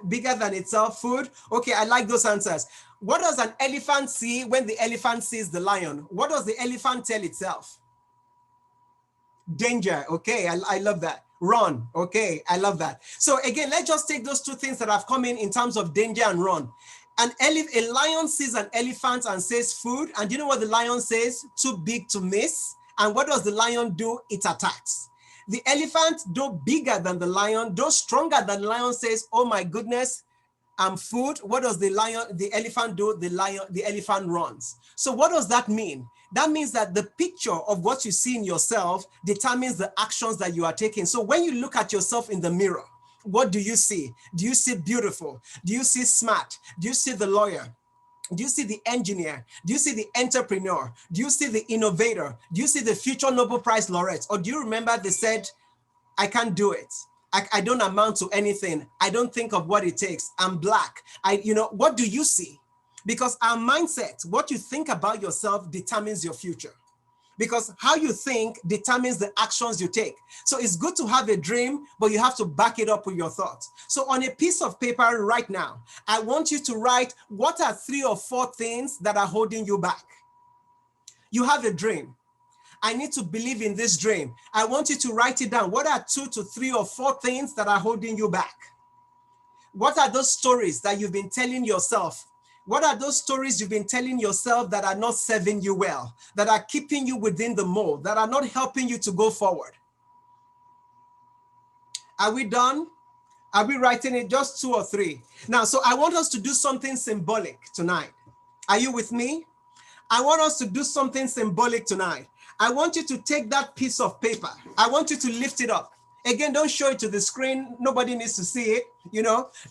bigger than itself, food. Okay, I like those answers. What does an elephant see when the elephant sees the lion? What does the elephant tell itself? Danger, okay, I love that. Run, okay, I love that. So again, let's just take those two things that have come in terms of danger and run. A lion sees an elephant and says food, and you know what the lion says? Too big to miss. And what does the lion do? It attacks. The elephant, though bigger than the lion, though stronger than the lion, says, oh my goodness, I'm food. What does the elephant do? The elephant runs. So what does that mean? That means that the picture of what you see in yourself determines the actions that you are taking. So when you look at yourself in the mirror, what do you see? Do you see beautiful? Do you see smart? Do you see the lawyer? Do you see the engineer? Do you see the entrepreneur? Do you see the innovator? Do you see the future Nobel Prize laureate? Or do you remember they said, I can't do it. I don't amount to anything. I don't think of what it takes. I'm black. What do you see? Because our mindset, what you think about yourself determines your future. Because how you think determines the actions you take. So it's good to have a dream, but you have to back it up with your thoughts. So on a piece of paper right now, I want you to write, what are 3 or 4 things that are holding you back? You have a dream. I need to believe in this dream. I want you to write it down. What are 2 to 3 or 4 things that are holding you back? What are those stories that you've been telling yourself? What are those stories you've been telling yourself that are not serving you well, that are keeping you within the mold, that are not helping you to go forward? Are we done? Are we writing it? Just 2 or 3. Now, so I want us to do something symbolic tonight. Are you with me? I want us to do something symbolic tonight. I want you to take that piece of paper. I want you to lift it up. Again, don't show it to the screen. Nobody needs to see it.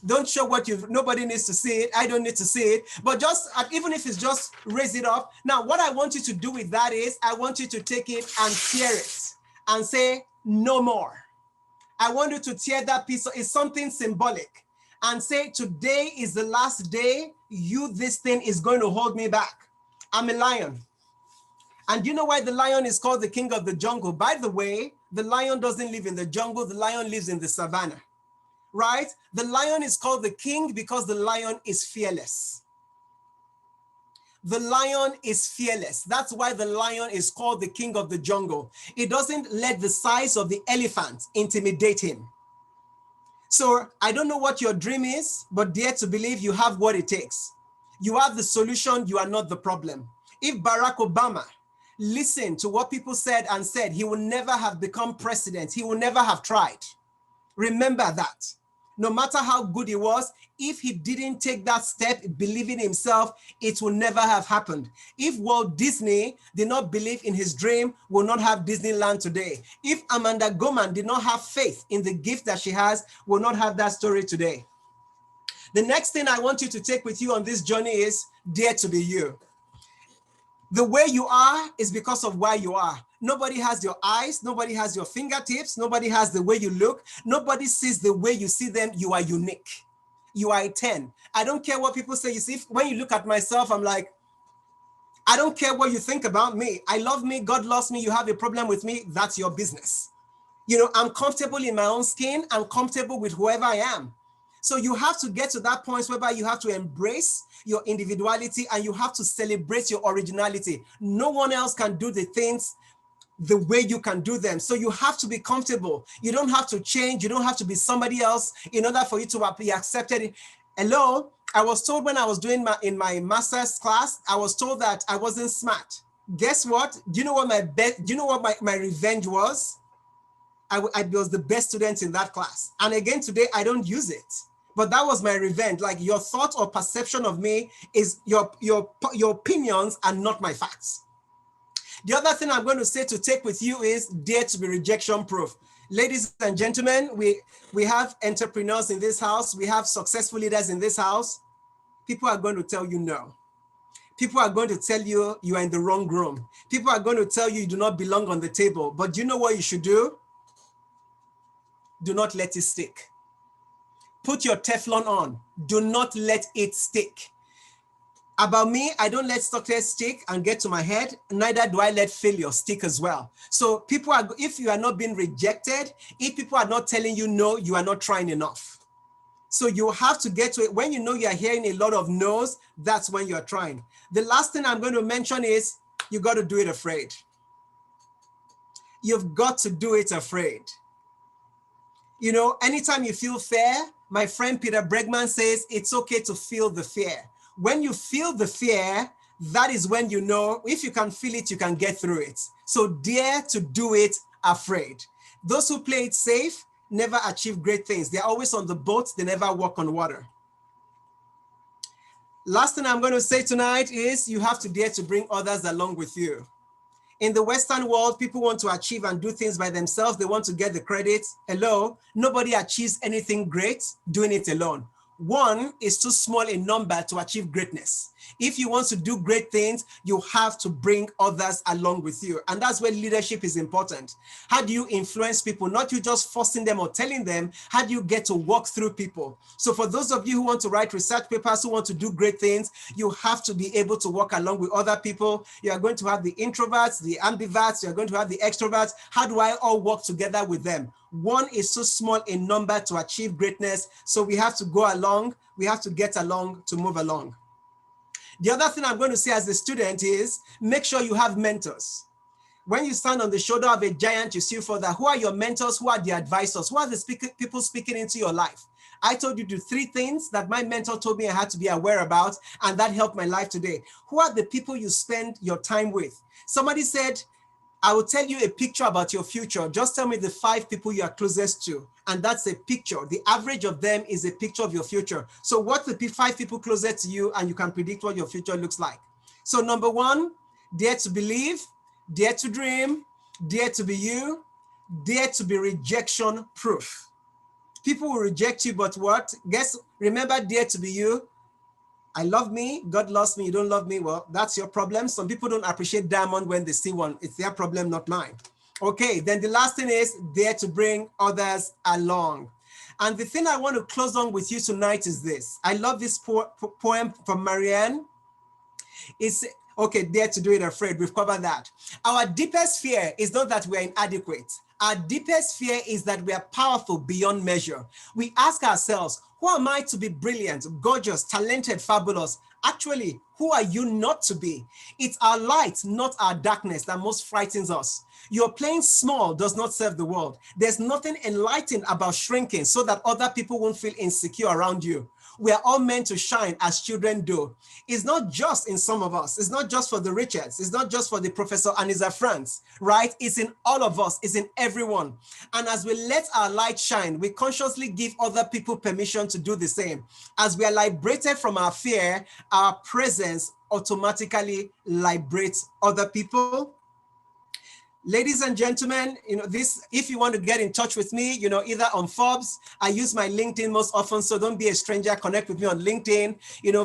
Don't show nobody needs to see it. I don't need to see it. But just, even if it's just raise it up. Now, what I want you to do with that is, I want you to take it and tear it and say, no more. I want you to tear that piece. It's something symbolic. And say, today is the last day this thing is going to hold me back. I'm a lion. And you know why the lion is called the king of the jungle? By the way, the lion doesn't live in the jungle. The lion lives in the savannah, right? The lion is called the king because the lion is fearless. The lion is fearless. That's why the lion is called the king of the jungle. It doesn't let the size of the elephant intimidate him. So I don't know what your dream is, but dare to believe you have what it takes. You have the solution. You are not the problem. If Barack Obama listened to what people said and said, he will never have become president. He will never have tried. Remember that. No matter how good he was, if he didn't take that step, believing himself, it will never have happened. If Walt Disney did not believe in his dream, we'll not have Disneyland today. If Amanda Gorman did not have faith in the gift that she has, we'll not have that story today. The next thing I want you to take with you on this journey is dare to be you. The way you are is because of why you are. Nobody has your eyes. Nobody has your fingertips. Nobody has the way you look. Nobody sees the way you see them. You are unique. You are a 10. I don't care what people say. You see, when you look at myself, I'm like, I don't care what you think about me. I love me. God loves me. You have a problem with me. That's your business. I'm comfortable in my own skin. I'm comfortable with whoever I am. So you have to get to that point whereby you have to embrace your individuality and you have to celebrate your originality. No one else can do the things the way you can do them. So you have to be comfortable. You don't have to change. You don't have to be somebody else in order for you to be accepted. Hello, I was told when I was doing in my master's class, I was told that I wasn't smart. Guess what? Do you know what my revenge was? I was the best student in that class. And again, today, I don't use it. But that was my revenge. Like, your thought or perception of me is your opinions and not my facts. The other thing I'm going to say to take with you is dare to be rejection proof. Ladies and gentlemen, we have entrepreneurs in this house. We have successful leaders in this house. People are going to tell you no. People are going to tell you you are in the wrong room. People are going to tell you you do not belong on the table. But do you know what you should do? Do not let it stick. Put your Teflon on. Do not let it stick. About me, I don't let success stick and get to my head. Neither do I let failure stick as well. So if you are not being rejected, if people are not telling you no, you are not trying enough. So you have to get to it. When you know you are hearing a lot of no's, that's when you're trying. The last thing I'm going to mention is you got to do it afraid. You've got to do it afraid. You know, anytime you feel fear, my friend Peter Bregman says it's okay to feel the fear. When you feel the fear, that is when you know if you can feel it, you can get through it. So dare to do it afraid. Those who play it safe never achieve great things. They're always on the boat. They never walk on water. Last thing I'm going to say tonight is you have to dare to bring others along with you. In the Western world, people want to achieve and do things by themselves. They want to get the credit. Hello, nobody achieves anything great doing it alone. One is too small a number to achieve greatness. If you want to do great things, you have to bring others along with you. And that's where leadership is important. How do you influence people? Not you just forcing them or telling them. How do you get to walk through people? So for those of you who want to write research papers, who want to do great things, you have to be able to walk along with other people. You are going to have the introverts, the ambiverts, you're going to have the extroverts. How do I all work together with them? One is so small a number to achieve greatness. So we have to go along. We have to get along to move along. The other thing I'm going to say as a student is make sure you have mentors. When you stand on the shoulder of a giant, you see further. Who are your mentors? Who are the advisors? Who are the people speaking into your life? I told you to do 3 things that my mentor told me I had to be aware about, and that helped my life today. Who are the people you spend your time with? Somebody said, I will tell you a picture about your future. Just tell me the 5 people you are closest to. And that's a picture. The average of them is a picture of your future. So what's the 5 people closest to you, and you can predict what your future looks like. So number 1, dare to believe, dare to dream, dare to be you, dare to be rejection proof. People will reject you, but what? Remember, dare to be you. I love me, God loves me, you don't love me, well, that's your problem. Some people don't appreciate diamond when they see one. It's their problem, not mine. Okay, then the last thing is dare to bring others along. And the thing I want to close on with you tonight is this. I love this poem from Marianne. It's, okay, dare to do it afraid, we've covered that. Our deepest fear is not that we are inadequate. Our deepest fear is that we are powerful beyond measure. We ask ourselves, who am I to be brilliant, gorgeous, talented, fabulous? Actually, who are you not to be? It's our light, not our darkness, that most frightens us. Your playing small does not serve the world. There's nothing enlightening about shrinking so that other people won't feel insecure around you. We are all meant to shine as children do. It's not just in some of us. It's not just for the Richards. It's not just for the Professor and his friends, right? It's in all of us. It's in everyone. And as we let our light shine, we consciously give other people permission to do the same. As we are liberated from our fear, our presence automatically liberates other people. Ladies and gentlemen, if you want to get in touch with me, either on Forbes, I use my LinkedIn most often, so don't be a stranger, connect with me on LinkedIn,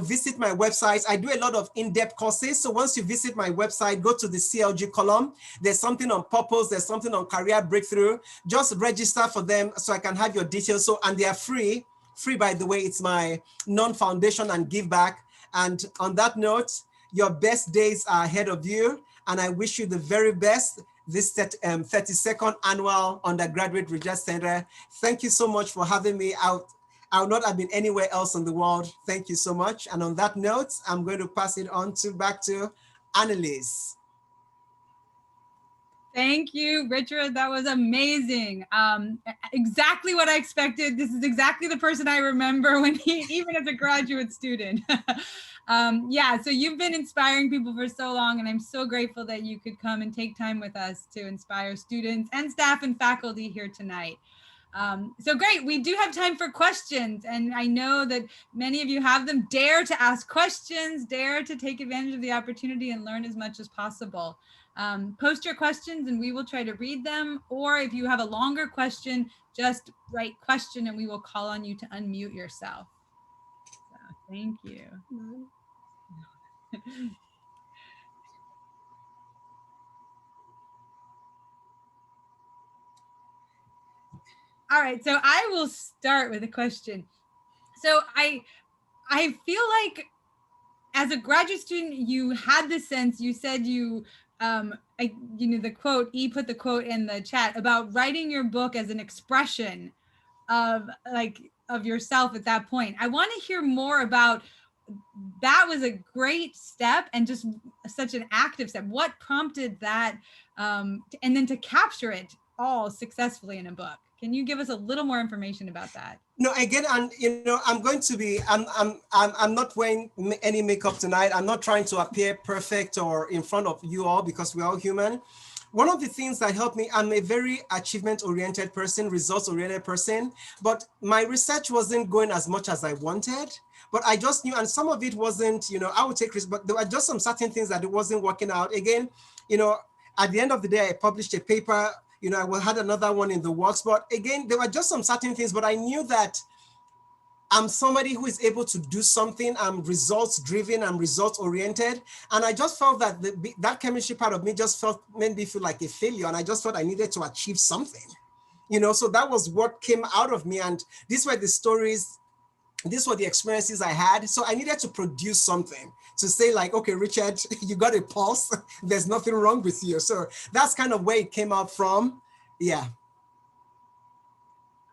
visit my website. I do a lot of in-depth courses. So once you visit my website, go to the CLG column. There's something on purpose. There's something on career breakthrough. Just register for them so I can have your details. And they are free. Free, by the way, it's my non-foundation and give back. And on that note, your best days are ahead of you. And I wish you the very best. This 32nd annual undergraduate research center. Thank you so much for having me out. I would not have been anywhere else in the world. Thank you so much. And on that note, I'm going to pass it on back to Annalise. Thank you, Richard. That was amazing. Exactly what I expected. This is exactly the person I remember even as a graduate student. Yeah, so you've been inspiring people for so long, and I'm so grateful that you could come and take time with us to inspire students and staff and faculty here tonight. So great, we do have time for questions, and I know that many of you have them. Dare to ask questions, dare to take advantage of the opportunity and learn as much as possible. Post your questions and we will try to read them, or if you have a longer question, just write question and we will call on you to unmute yourself. So, thank you. All right, so I will start with a question. So I feel like as a graduate student, you had the sense, you said you the quote, E put the quote in the chat about writing your book as an expression of yourself at that point. I want to hear more about that. Was a great step and just such an active step. What prompted that? And then to capture it all successfully in a book. Can you give us a little more information about that? No, again, and I'm not wearing any makeup tonight. I'm not trying to appear perfect or in front of you all because we're all human. One of the things that helped me, I'm a very achievement-oriented person, results-oriented person, but my research wasn't going as much as I wanted. But I just knew, and some of it wasn't, I would take risks, but there were just some certain things that it wasn't working out. Again, at the end of the day, I published a paper. I had another one in the works, but again, there were just some certain things, but I knew that I'm somebody who is able to do something. I'm results driven, I'm results oriented. And I just felt that that chemistry part of me just made me feel like a failure. And I just felt I needed to achieve something, so that was what came out of me. And these were the stories, these were the experiences I had. So I needed to produce something to say like, okay, Richard, you got a pulse. There's nothing wrong with you. So that's kind of where it came out from. Yeah.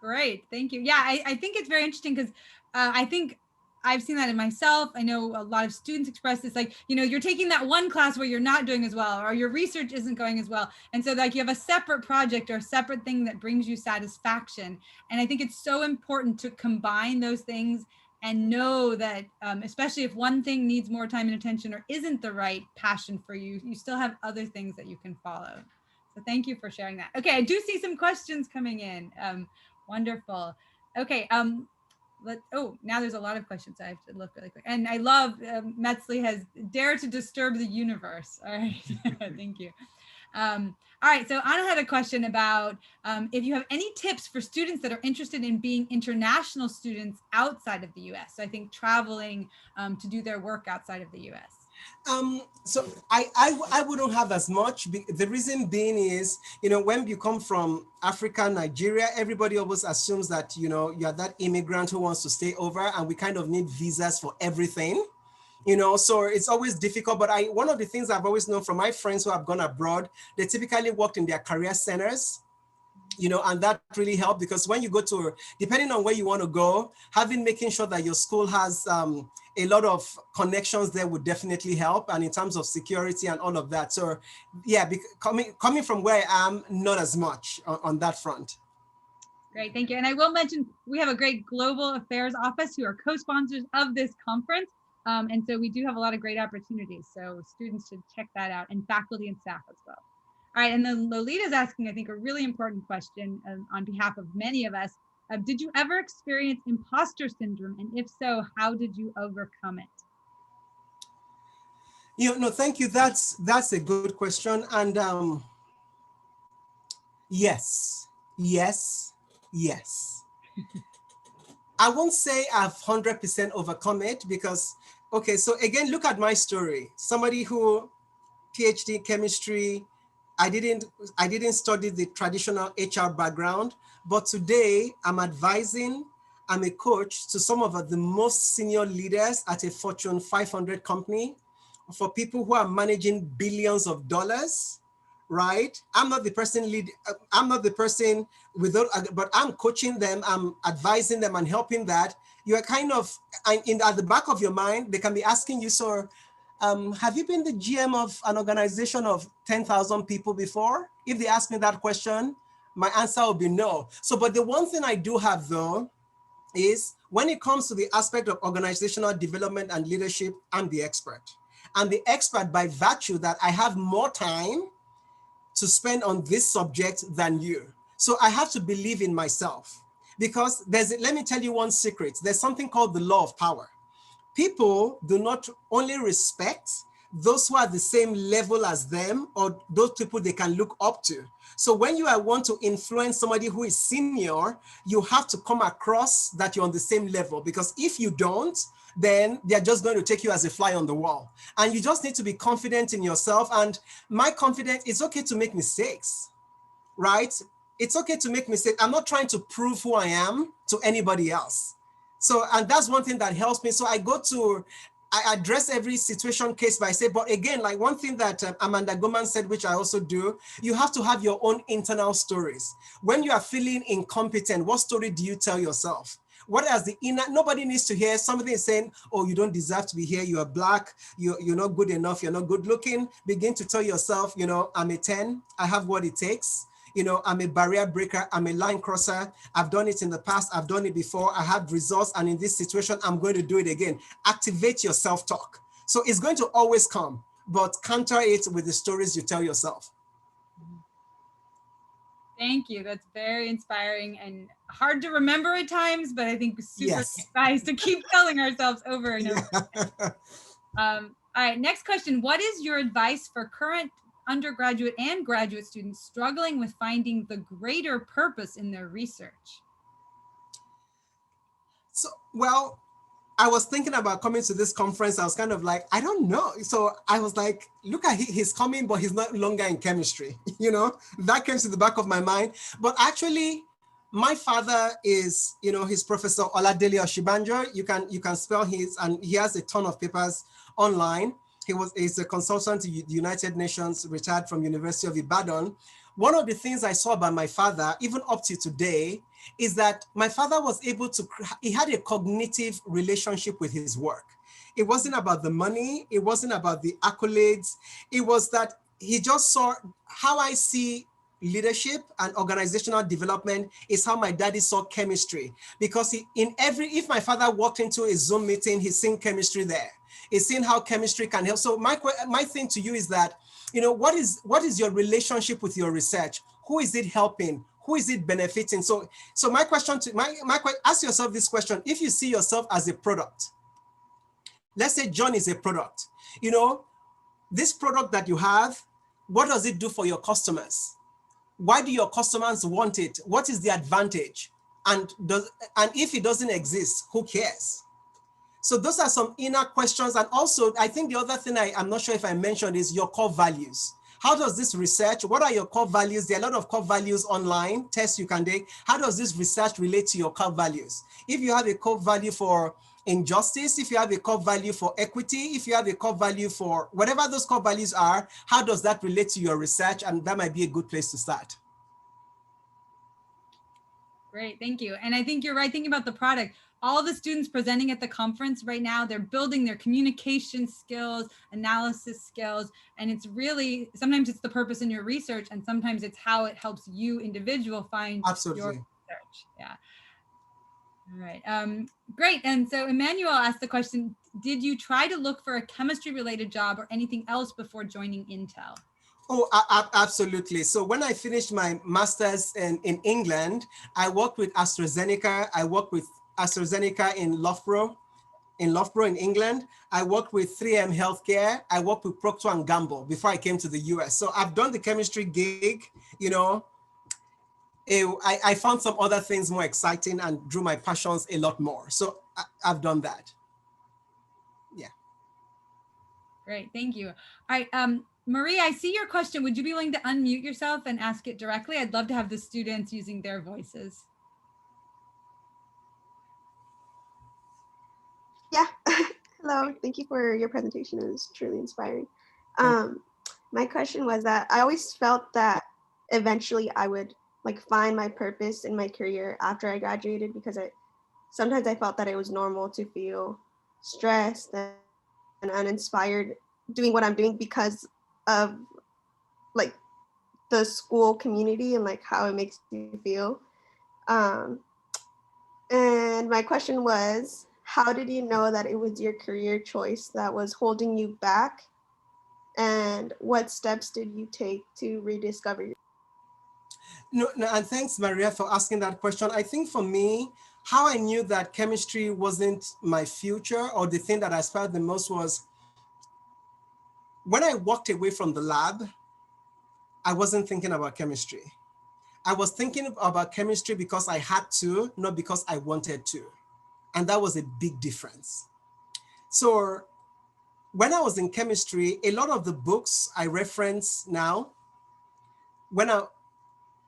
Great, thank you. Yeah, I think it's very interesting because I think I've seen that in myself. I know a lot of students express this, like, you're taking that one class where you're not doing as well, or your research isn't going as well. And so like you have a separate project or a separate thing that brings you satisfaction. And I think it's so important to combine those things and know that, especially if one thing needs more time and attention or isn't the right passion for you, you still have other things that you can follow. So thank you for sharing that. Okay, I do see some questions coming in. Wonderful. Okay. Now there's a lot of questions. I have to look really quick. And I love Metzley has dared to disturb the universe. All right. Thank you. All right. So Anna had a question about if you have any tips for students that are interested in being international students outside of the US. So I think traveling to do their work outside of the US. So I wouldn't have as much. The reason being is, when you come from Africa, Nigeria, everybody always assumes that, you're that immigrant who wants to stay over, and we kind of need visas for everything, so it's always difficult. But one of the things I've always known from my friends who have gone abroad, they typically worked in their career centers, and that really helped, because when you go to, depending on where you want to go, making sure that your school has a lot of connections there would definitely help, and in terms of security and all of that. So yeah, coming from where I am, not as much on that front. Great, thank you. And I will mention, we have a great global affairs office who are co-sponsors of this conference. And so we do have a lot of great opportunities. So students should check that out, and faculty and staff as well. All right, and then Lolita's asking, I think, a really important question on behalf of many of us. Did you ever experience imposter syndrome? And if so, how did you overcome it? No, thank you. That's a good question. And yes. I won't say I've 100% overcome it, because, okay, so again, look at my story. Somebody who Ph.D. chemistry, I didn't study the traditional HR background, but today I'm advising, I'm a coach to some of the most senior leaders at a Fortune 500 company, for people who are managing billions of dollars, right? I'm not the person but I'm coaching them, I'm advising them and helping that. You are kind of, at the back of your mind, they can be asking you, so have you been the GM of an organization of 10,000 people before? If they ask me that question, my answer will be no. So, but the one thing I do have though, is when it comes to the aspect of organizational development and leadership, I'm the expert. I'm the expert by virtue that I have more time to spend on this subject than you. So I have to believe in myself because let me tell you one secret. There's something called the law of power. People do not only respect those who are the same level as them or those people they can look up to. So when you want to influence somebody who is senior, you have to come across that you're on the same level, because if you don't, then they're just going to take you as a fly on the wall. And you just need to be confident in yourself. And my confidence, it's okay to make mistakes, right? It's okay to make mistakes. I'm not trying to prove who I am to anybody else. So, and that's one thing that helps me. So I address every situation case by say, but again, like one thing that Amanda Gorman said, which I also do, you have to have your own internal stories. When you are feeling incompetent, what story do you tell yourself? What is the inner? Nobody needs to hear somebody saying, oh, you don't deserve to be here. You are black. You're not good enough. You're not good looking. Begin to tell yourself, I'm a 10. I have what it takes. I'm a barrier breaker. I'm a line crosser. I've done it in the past. I've done it before. I have results. And in this situation, I'm going to do it again. Activate your self-talk. So it's going to always come, but counter it with the stories you tell yourself. Thank you. That's very inspiring and hard to remember at times, but I think super nice to keep telling ourselves over and over. All right, next question. What is your advice for current undergraduate and graduate students struggling with finding the greater purpose in their research? So, well, I was thinking about coming to this conference. I was kind of like, I don't know. So I was like, look at he's coming, but he's not longer in chemistry. That came to the back of my mind. But actually, my father is, he's Professor Oladele Osibanjo. You can spell his, and he has a ton of papers online. He's a consultant to the United Nations, retired from University of Ibadan. One of the things I saw about my father, even up to today, is that my father was able to, he had a cognitive relationship with his work. It wasn't about the money. It wasn't about the accolades. It was that he just saw how I see leadership and organizational development is how my daddy saw chemistry. Because if my father walked into a Zoom meeting, he's seen chemistry there. He's seen how chemistry can help. So my thing to you is that, what is your relationship with your research? Who is it helping? Who is it benefiting? So my question ask yourself this question. If you see yourself as a product, let's say John is a product, this product that you have, what does it do for your customers? Why do your customers want it? What is the advantage? And if it doesn't exist, who cares? So those are some inner questions. And also, I think the other thing I'm not sure if I mentioned is your core values. How does this research, what are your core values? There are a lot of core values online, tests you can take. How does this research relate to your core values? If you have a core value for injustice, if you have a core value for equity, if you have a core value for whatever those core values are, how does that relate to your research? And that might be a good place to start. Great, thank you. And I think you're right thinking about the product. All the students presenting at the conference right now, they're building their communication skills, analysis skills, and it's really, sometimes it's the purpose in your research, and sometimes it's how it helps you individual find your research. Yeah. All right, great. And so Emmanuel asked the question, did you try to look for a chemistry-related job or anything else before joining Intel? Oh, absolutely. So when I finished my master's in England, I worked with AstraZeneca. I worked with AstraZeneca in Loughborough in England. I worked with 3M Healthcare. I worked with Procter & Gamble before I came to the US. So I've done the chemistry gig, I found some other things more exciting and drew my passions a lot more. So I've done that. Yeah. Great, thank you. All right, Marie, I see your question. Would you be willing to unmute yourself and ask it directly? I'd love to have the students using their voices. Yeah. Hello. Thank you for your presentation. It was truly inspiring. My question was that I always felt that eventually I would find my purpose in my career after I graduated, because sometimes I felt that it was normal to feel stressed and uninspired doing what I'm doing because of like the school community and like how it makes you feel. And my question was, how did you know that it was your career choice that was holding you back? And what steps did you take to rediscover your? No, and thanks, Maria, for asking that question. I think for me, how I knew that chemistry wasn't my future or the thing that I aspired the most was when I walked away from the lab, I wasn't thinking about chemistry. I was thinking about chemistry because I had to, not because I wanted to. And that was a big difference. So when I was in chemistry, a lot of the books I reference now,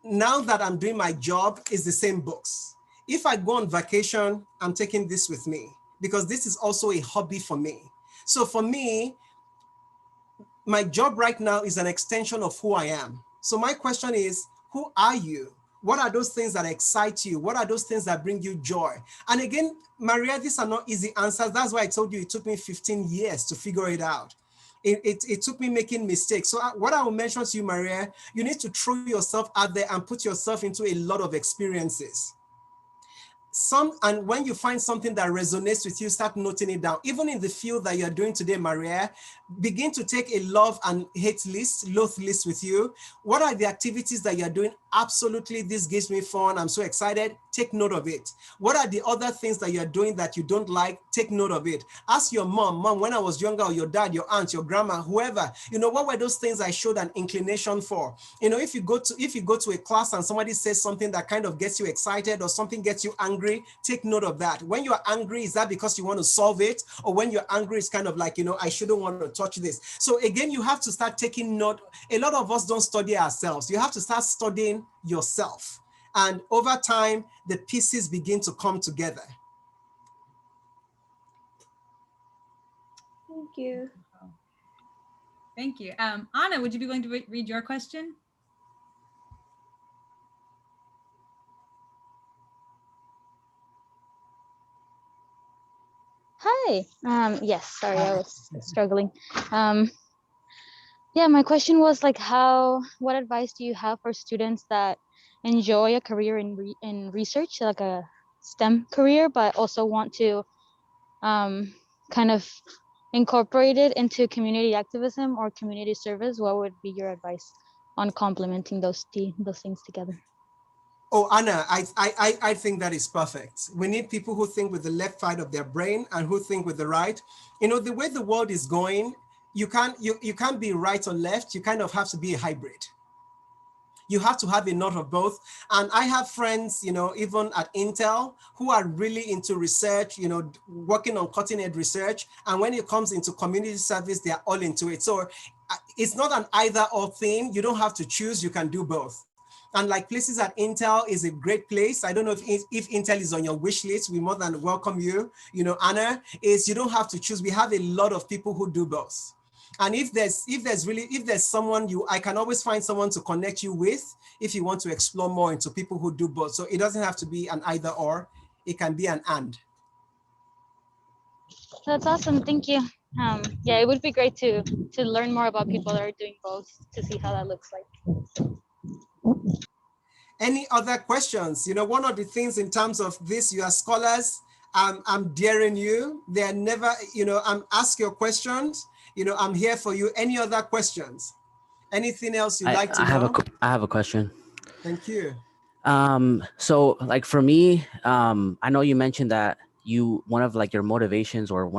now that I'm doing my job, is the same books. If I go on vacation, I'm taking this with me because this is also a hobby for me. So for me, my job right now is an extension of who I am. So my question is, who are you? What are those things that excite you? What are those things that bring you joy? And again, Maria, these are not easy answers. That's why I told you it took me 15 years to figure it out. It took me making mistakes. So what I will mention to you, Maria, you need to throw yourself out there and put yourself into a lot of experiences. And when you find something that resonates with you, start noting it down. Even in the field that you're doing today, Maria, begin to take a love and hate list, loathe list with you. What are the activities that you're doing? Absolutely, this gives me fun. I'm so excited. Take note of it. What are the other things that you're doing that you don't like? Take note of it. Ask your mom, when I was younger, or your dad, your aunt, your grandma, whoever, what were those things I showed an inclination for? If you go to a class and somebody says something that kind of gets you excited or something gets you angry, take note of that. When you're angry, is that because you want to solve it? Or when you're angry, it's kind of like, I shouldn't want to touch this. So again, you have to start taking note. A lot of us don't study ourselves. You have to start studying yourself. And over time, the pieces begin to come together. Thank you. Thank you. Anna, would you be willing to read your question? Hi. Yes, sorry, I was struggling. Yeah, my question was like, what advice do you have for students that enjoy a career in research, like a STEM career, but also want to kind of incorporate it into community activism or community service? What would be your advice on complementing those things together? Oh, Anna, I think that is perfect. We need people who think with the left side of their brain and who think with the right. The way the world is going, you can't be right or left. You kind of have to be a hybrid. You have to have a lot of both. And I have friends, even at Intel, who are really into research, working on cutting edge research. And when it comes into community service, they are all into it. So it's not an either or thing. You don't have to choose. You can do both. And like places at Intel is a great place. I don't know if Intel is on your wish list. We more than welcome you. Anna, you don't have to choose. We have a lot of people who do both. And if there's someone I can always find someone to connect you with if you want to explore more into people who do both. So it doesn't have to be an either or, it can be an and. That's awesome. Thank you. Yeah, it would be great to learn more about people that are doing both to see how that looks like. Any other questions? One of the things in terms of this, you are scholars, I'm daring you. They're never, ask your questions. I'm here for you. Any other questions? Anything else you'd like to know? I have a question. Thank you. So like for me, I know you mentioned that one of like your motivations or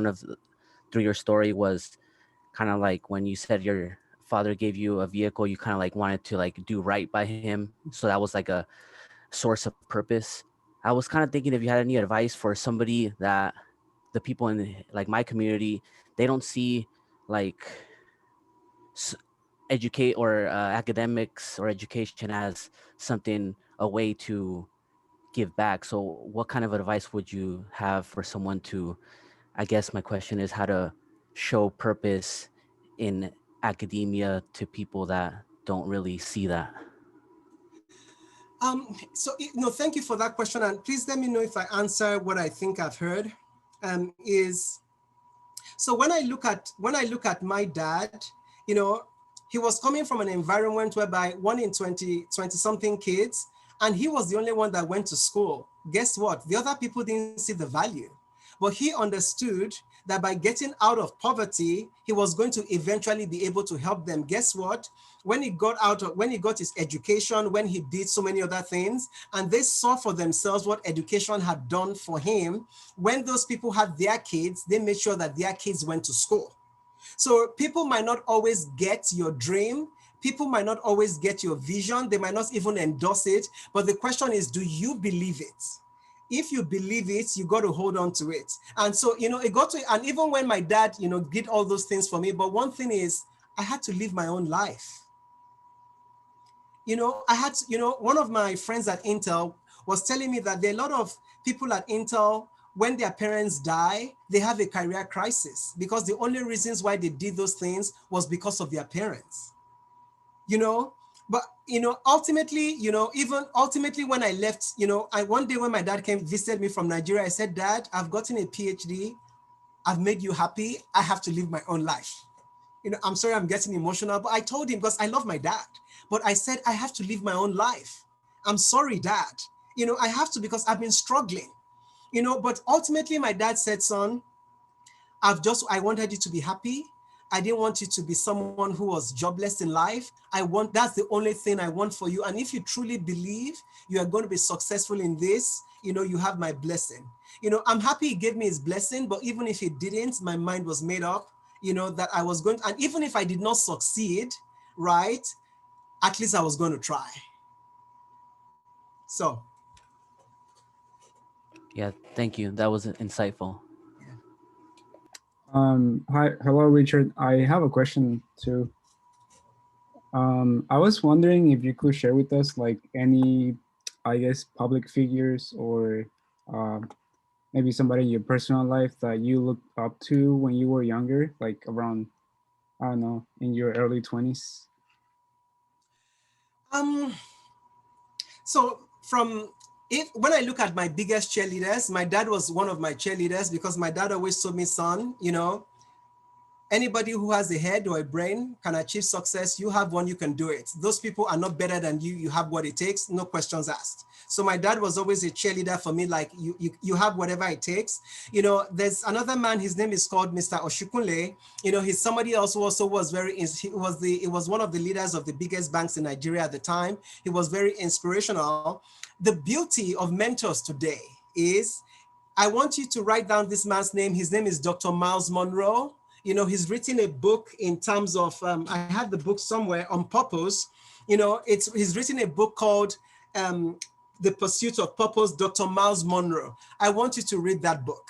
through your story was kind of like when you said your father gave you a vehicle, you kind of like wanted to like do right by him. So that was like a source of purpose. I was kind of thinking if you had any advice for somebody that the people in like my community, they don't see like educate or academics or education as a way to give back. So what kind of advice would you have for someone to, I guess my question is how to show purpose in academia to people that don't really see that? Thank you for that question. And please let me know if I answer what I think I've heard. So when I look at my dad, you know, he was coming from an environment whereby 1 in 20 something kids, and he was the only one that went to school. Guess what? The other people didn't see the value, but he understood that by getting out of poverty, he was going to eventually be able to help them. Guess what? When he got his education, when he did so many other things, and they saw for themselves what education had done for him, when those people had their kids, they made sure that their kids went to school. So people might not always get your dream. People might not always get your vision. They might not even endorse it. But the question is, do you believe it? If you believe it, you got to hold on to it. And so, you know, it got to, and even when my dad, you know, did all those things for me, but one thing is, I had to live my own life. You know, I had to, you know, one of my friends at Intel was telling me that there are a lot of people at Intel, when their parents die, they have a career crisis because the only reasons why they did those things was because of their parents. You know, but, you know, ultimately, you know, even ultimately when I left, you know, one day when my dad came visited me from Nigeria, I said, Dad, I've gotten a PhD. I've made you happy. I have to live my own life. You know, I'm sorry I'm getting emotional, but I told him because I love my dad. But I said, I have to live my own life. I'm sorry, Dad. You know, I have to because I've been struggling. You know, but ultimately my dad said, son, I wanted you to be happy. I didn't want you to be someone who was jobless in life. That's the only thing I want for you. And if you truly believe you are going to be successful in this, you know, you have my blessing. You know, I'm happy he gave me his blessing, but even if he didn't, my mind was made up, you know, that I was going to, and even if I did not succeed, right, at least I was going to try. So. Yeah, thank you. That was insightful. Hello, Richard. I have a question too. I was wondering if you could share with us like any, I guess, public figures or maybe somebody in your personal life that you looked up to when you were younger, like around, I don't know, in your early 20s. So when I look at my biggest cheerleaders, my dad was one of my cheerleaders because my dad always told me, son, you know, anybody who has a head or a brain can achieve success. You have one, you can do it. Those people are not better than you. You have what it takes, no questions asked. So my dad was always a cheerleader for me, like you have whatever it takes. You know, there's another man, his name is called Mr. Oshikunle. You know, he's somebody else who also was he was one of the leaders of the biggest banks in Nigeria at the time. He was very inspirational. The beauty of mentors today is, I want you to write down this man's name. His name is Dr. Miles Monroe. You know, he's written a book in terms of, I had the book somewhere on purpose. You know, he's written a book called The Pursuit of Purpose, Dr. Miles Monroe. I want you to read that book.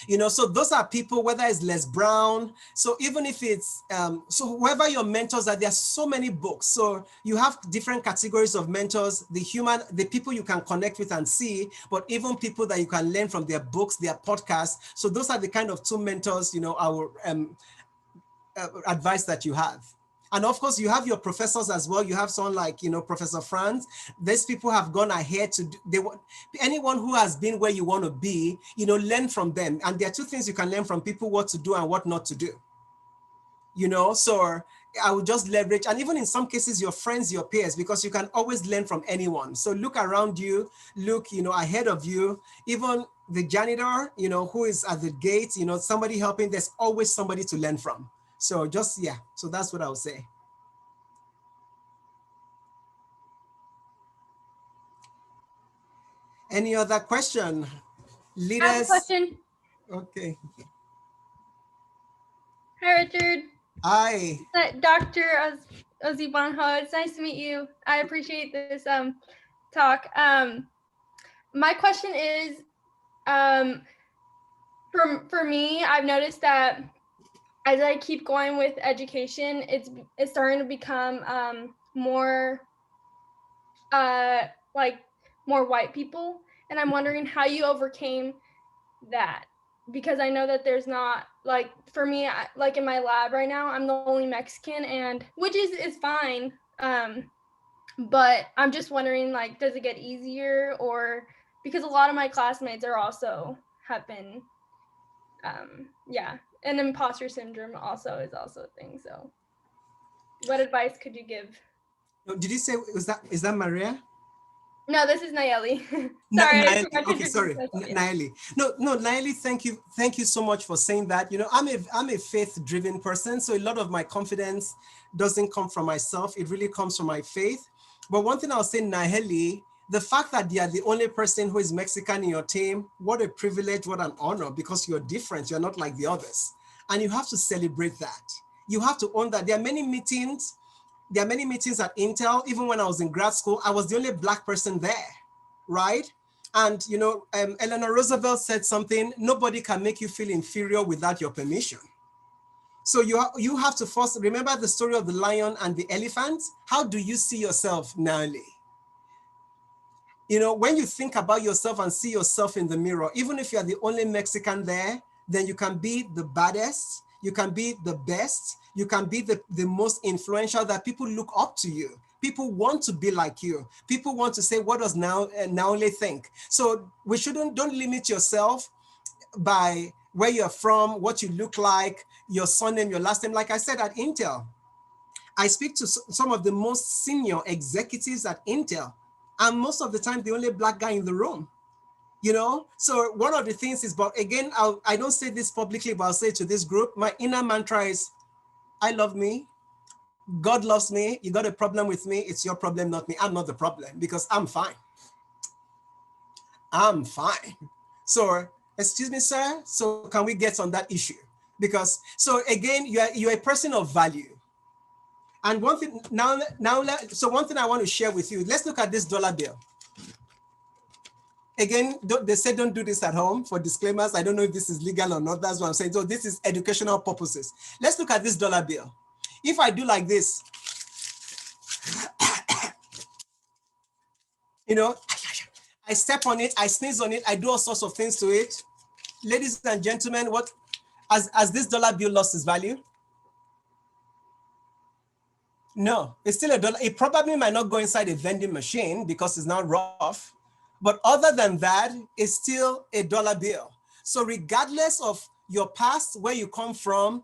You know, so those are people, whether it's Les Brown, so even if it's, so whoever your mentors are, there are so many books. So you have different categories of mentors, the people you can connect with and see, but even people that you can learn from their books, their podcasts. So those are the kind of two mentors, you know, our advice that you have. And of course, you have your professors as well. You have someone like, you know, Professor Franz. These people have gone ahead to anyone who has been where you want to be, you know, learn from them. And there are two things you can learn from people: what to do and what not to do. You know, so I would just leverage, and even in some cases, your friends, your peers, because you can always learn from anyone. So look around you, look, you know, ahead of you, even the janitor, you know, who is at the gate, you know, somebody helping, there's always somebody to learn from. So just, yeah, so that's what I would say. Any other question? Leaders? I have a question. Okay. Hi, Richard. Hi. Dr. Osibanjo, it's nice to meet you. I appreciate this talk. My question is, for me, I've noticed that as I keep going with education, it's starting to become more like more white people, and I'm wondering how you overcame that, because I know that there's not, like, for me, like in my lab right now, I'm the only Mexican, and which is fine, but I'm just wondering, like, does it get easier, or because a lot of my classmates are also have been And imposter syndrome also is also a thing. So what advice could you give? No, did you say, is that Maria? No, this is Nayeli. Sorry, I forgot to Okay, sorry, introduce myself. Yeah. Nayeli. No, Nayeli, thank you so much for saying that. You know, I'm a faith-driven person, so a lot of my confidence doesn't come from myself. It really comes from my faith. But one thing I'll say, Nayeli, the fact that you are the only person who is Mexican in your team, what a privilege, what an honor, because you're different. You're not like the others, and you have to celebrate that. You have to own that. There are many meetings at Intel. Even when I was in grad school, I was the only Black person there, right? And you know, Eleanor Roosevelt said something: nobody can make you feel inferior without your permission. So you have to first remember the story of the lion and the elephant. How do you see yourself, Nali? You know, when you think about yourself and see yourself in the mirror, even if you're the only Mexican there, then you can be the baddest, you can be the best, you can be the most influential, that people look up to you. People want to be like you. People want to say, what does Naole think? So don't limit yourself by where you're from, what you look like, your surname, your last name. Like I said at Intel, I speak to some of the most senior executives at Intel, and most of the time, the only Black guy in the room. You know, so one of the things is, but again, I don't say this publicly, but I'll say to this group, my inner mantra is, I love me. God loves me. You got a problem with me. It's your problem, not me. I'm not the problem, because I'm fine. I'm fine. So, excuse me, sir. So can we get on that issue? Because, so again, you're a person of value. And one thing so one thing I want to share with you, let's look at this dollar bill. Again, they say don't do this at home for disclaimers. I don't know if this is legal or not. That's what I'm saying. So this is educational purposes. Let's look at this dollar bill. If I do like this, you know, I step on it, I sneeze on it, I do all sorts of things to it. Ladies and gentlemen, has this dollar bill lost its value? No, it's still a dollar. It probably might not go inside a vending machine because it's now rough. But other than that, it's still a dollar bill. So regardless of your past, where you come from,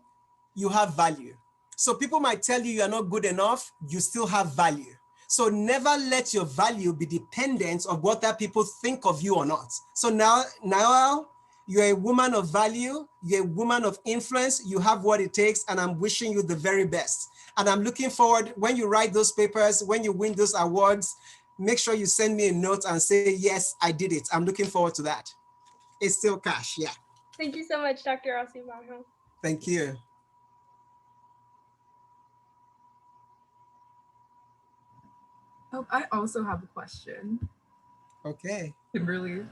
you have value. So people might tell you you're not good enough, you still have value. So never let your value be dependent on what that people think of you or not. So now you're a woman of value, you're a woman of influence, you have what it takes, and I'm wishing you the very best. And I'm looking forward, when you write those papers, when you win those awards, make sure you send me a note and say, yes, I did it. I'm looking forward to that. It's still cash, yeah. Thank you so much, Dr. Osibanjo. Thank you. Oh, I also have a question. Okay. Kimberly.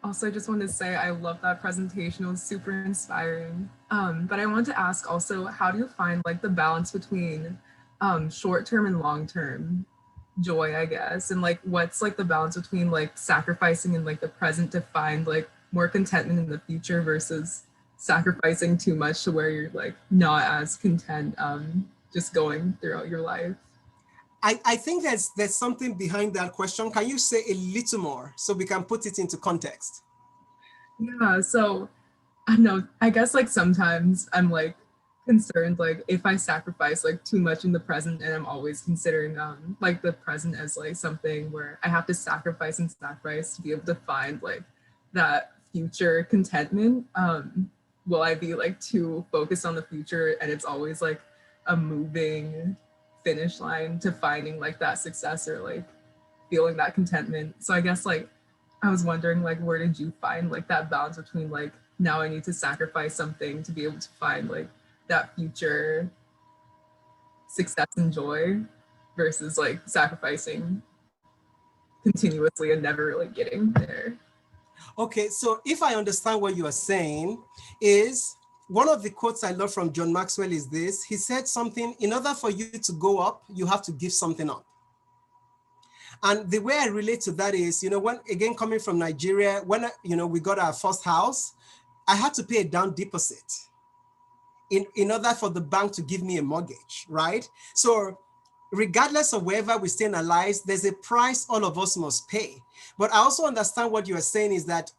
Also, I just wanted to say I love that presentation. It was super inspiring. But I wanted to ask also, how do you find like the balance between short-term and long-term joy, I guess? And like, what's like the balance between like sacrificing in like the present to find like more contentment in the future versus sacrificing too much to where you're like not as content just going throughout your life? I think there's something behind that question. Can you say a little more so we can put it into context? Yeah, so I don't know, I guess like sometimes I'm like concerned like if I sacrifice like too much in the present, and I'm always considering like the present as like something where I have to sacrifice to be able to find like that future contentment. Will I be like too focused on the future, and it's always like a moving finish line to finding like that success or like feeling that contentment? So I guess like I was wondering like, where did you find like that balance between like, now I need to sacrifice something to be able to find like that future success and joy versus like sacrificing continuously and never really getting there? Okay, so if I understand what you are saying is, one of the quotes I love from John Maxwell is this. He said something, in order for you to go up, you have to give something up. And the way I relate to that is, you know, when, again, coming from Nigeria, when, we got our first house, I had to pay a down deposit in order for the bank to give me a mortgage, right? So regardless of wherever we stay in our lives, there's a price all of us must pay. But I also understand what you are saying is that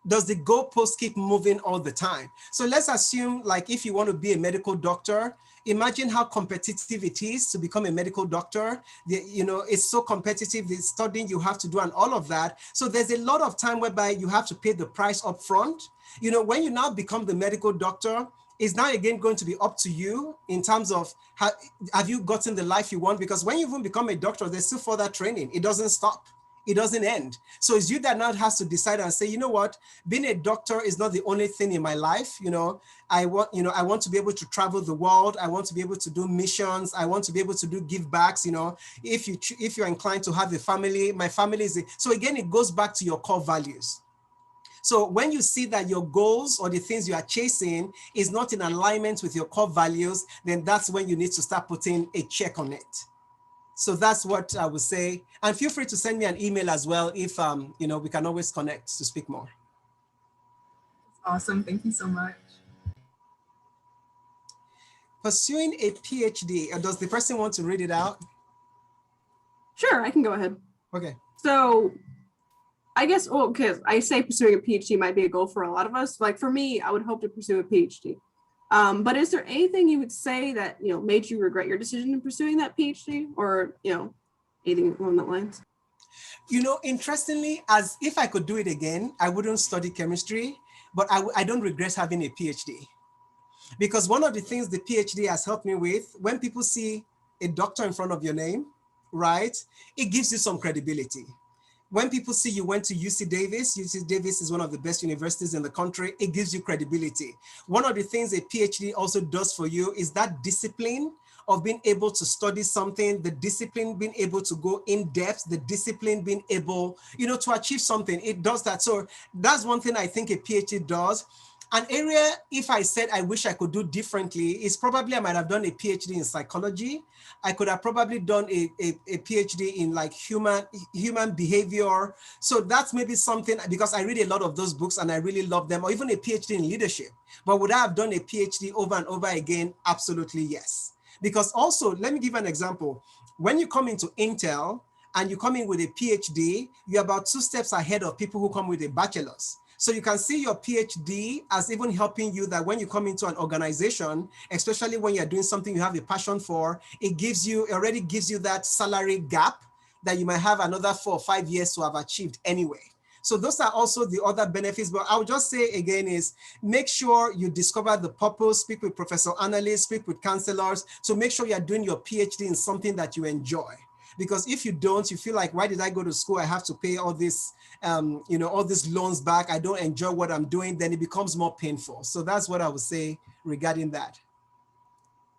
does the goalpost keep moving all the time? So let's assume, like, if you want to be a medical doctor, imagine how competitive it is to become a medical doctor. It's so competitive, the studying you have to do and all of that. So there's a lot of time whereby you have to pay the price up front. When you now become the medical doctor, it's now again going to be up to you in terms of have you gotten the life you want? Because when you even become a doctor, there's still further training. It doesn't stop. It doesn't end. So it's you that now has to decide and say, you know what, being a doctor is not the only thing in my life. I want to be able to travel the world. I want to be able to do missions. I want to be able to do give backs. If you're inclined to have a family, my family is. So again, it goes back to your core values. So when you see that your goals or the things you are chasing is not in alignment with your core values, then that's when you need to start putting a check on it. So that's what I would say. And feel free to send me an email as well if, we can always connect to speak more. Awesome. Thank you so much. Pursuing a PhD, does the person want to read it out? Sure, I can go ahead. Okay. So I guess, because I say pursuing a PhD might be a goal for a lot of us. Like for me, I would hope to pursue a PhD. But is there anything you would say that, made you regret your decision in pursuing that PhD or, anything along that lines? Interestingly, as if I could do it again, I wouldn't study chemistry, but I don't regret having a PhD. Because one of the things the PhD has helped me with, when people see a doctor in front of your name, right, it gives you some credibility. When people see you went to UC Davis is one of the best universities in the country, it gives you credibility. One of the things a PhD also does for you is that discipline of being able to study something, the discipline being able to go in depth, the discipline being able, to achieve something, it does that. So that's one thing I think a PhD does. An area, if I said I wish I could do differently, is probably I might have done a PhD in psychology. I could have probably done a PhD in like human behavior. So that's maybe something, because I read a lot of those books and I really love them, or even a PhD in leadership. But would I have done a PhD over and over again? Absolutely yes. Because also, let me give an example. When you come into Intel and you come in with a PhD, you're about 2 steps ahead of people who come with a bachelor's. So you can see your PhD as even helping you that when you come into an organization, especially when you're doing something you have a passion for, it already gives you that salary gap that you might have another 4 or 5 years to have achieved anyway. So those are also the other benefits. But I would just say again is make sure you discover the purpose, speak with professor analysts, speak with counselors. So make sure you're doing your PhD in something that you enjoy. Because if you don't, you feel like, why did I go to school? I have to pay all this, all these loans back. I don't enjoy what I'm doing. Then it becomes more painful. So that's what I would say regarding that.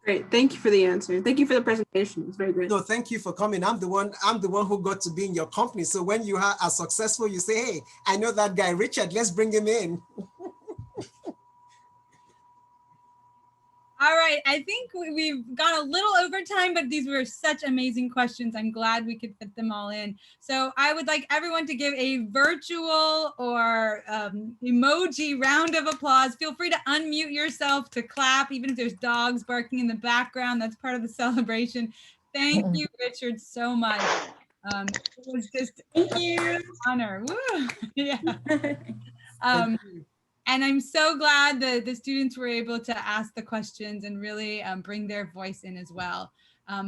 Great. Thank you for the answer. Thank you for the presentation. It's very great. No, thank you for coming. I'm the one who got to be in your company. So when you are successful, you say, hey, I know that guy, Richard, let's bring him in. All right, I think we've gone a little over time, but these were such amazing questions. I'm glad we could fit them all in. So I would like everyone to give a virtual or emoji round of applause. Feel free to unmute yourself to clap, even if there's dogs barking in the background. That's part of the celebration. Thank you, Richard, so much. It was just an honor. Woo! Yeah. And I'm so glad that the students were able to ask the questions and really bring their voice in as well.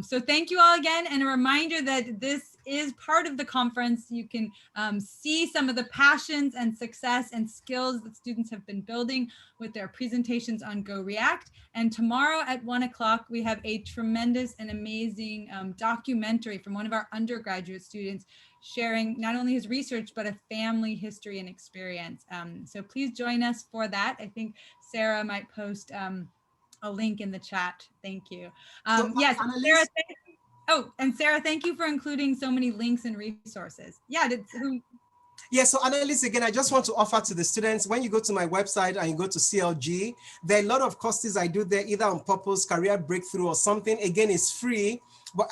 So thank you all again. And a reminder that this is part of the conference. You can see some of the passions and success and skills that students have been building with their presentations on Go React. And tomorrow at 1 o'clock, we have a tremendous and amazing documentary from one of our undergraduate students sharing not only his research, but a family history and experience. So please join us for that. I think Sarah might post a link in the chat. Thank you. Yes, Sarah, and Sarah, thank you for including so many links and resources. Yeah, Yeah, so analysts, again, I just want to offer to the students, when you go to my website and you go to CLG, there are a lot of courses I do there, either on purpose, career breakthrough or something. Again, it's free, but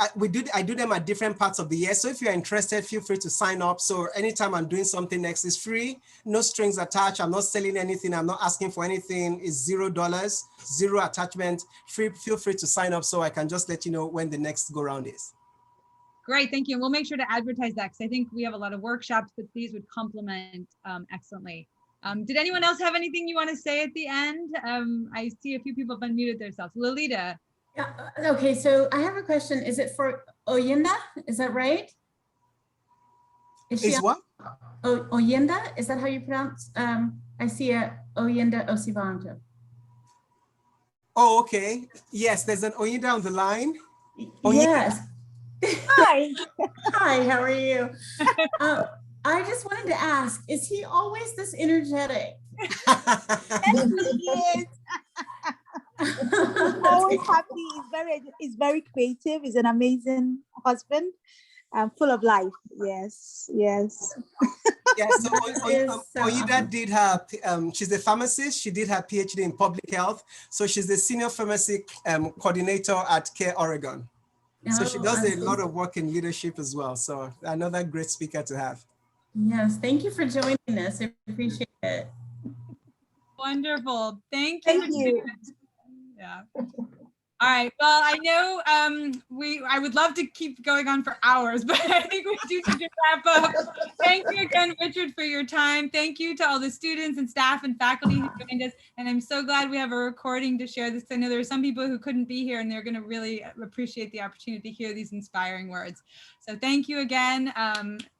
I do them at different parts of the year. So if you're interested, feel free to sign up. So anytime I'm doing something next, it's free, no strings attached. I'm not selling anything. I'm not asking for anything. It's $0, zero attachment. Feel free to sign up so I can just let you know when the next go round is. Great, thank you. And we'll make sure to advertise that because I think we have a lot of workshops that these would complement excellently. Did anyone else have anything you want to say at the end? I see a few people have unmuted themselves. Lolita. Yeah, okay, so I have a question. Is it for Oyenda? Is that right? Is what? Oyenda? Is that how you pronounce? I see a Oyenda Osibanjo. Oh, okay. Yes, there's an Oyinda on the line. Yes. Hi. Hi, how are you? I just wanted to ask, is he always this energetic? Yes, he is. He's always happy. He's very creative. He's an amazing husband. Full of life. Yes, yes. Yeah, so Oyinda did her, she's a pharmacist. She did her PhD in public health. So she's the senior pharmacy coordinator at Care Oregon. So she does a lot of work in leadership as well. So another great speaker to have. Yes, thank you for joining us. I appreciate it. Wonderful. Thank Thank you. Yeah. All right. Well, I know I would love to keep going on for hours, but I think we do need to wrap up. Thank you again, Richard, for your time. Thank you to all the students and staff and faculty who joined us. And I'm so glad we have a recording to share this. I know there are some people who couldn't be here and they're going to really appreciate the opportunity to hear these inspiring words. So thank you again.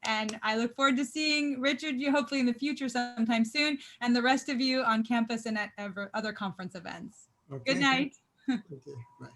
And I look forward to seeing Richard, you hopefully in the future sometime soon, and the rest of you on campus and at other conference events. Okay. Good night. Okay, bye.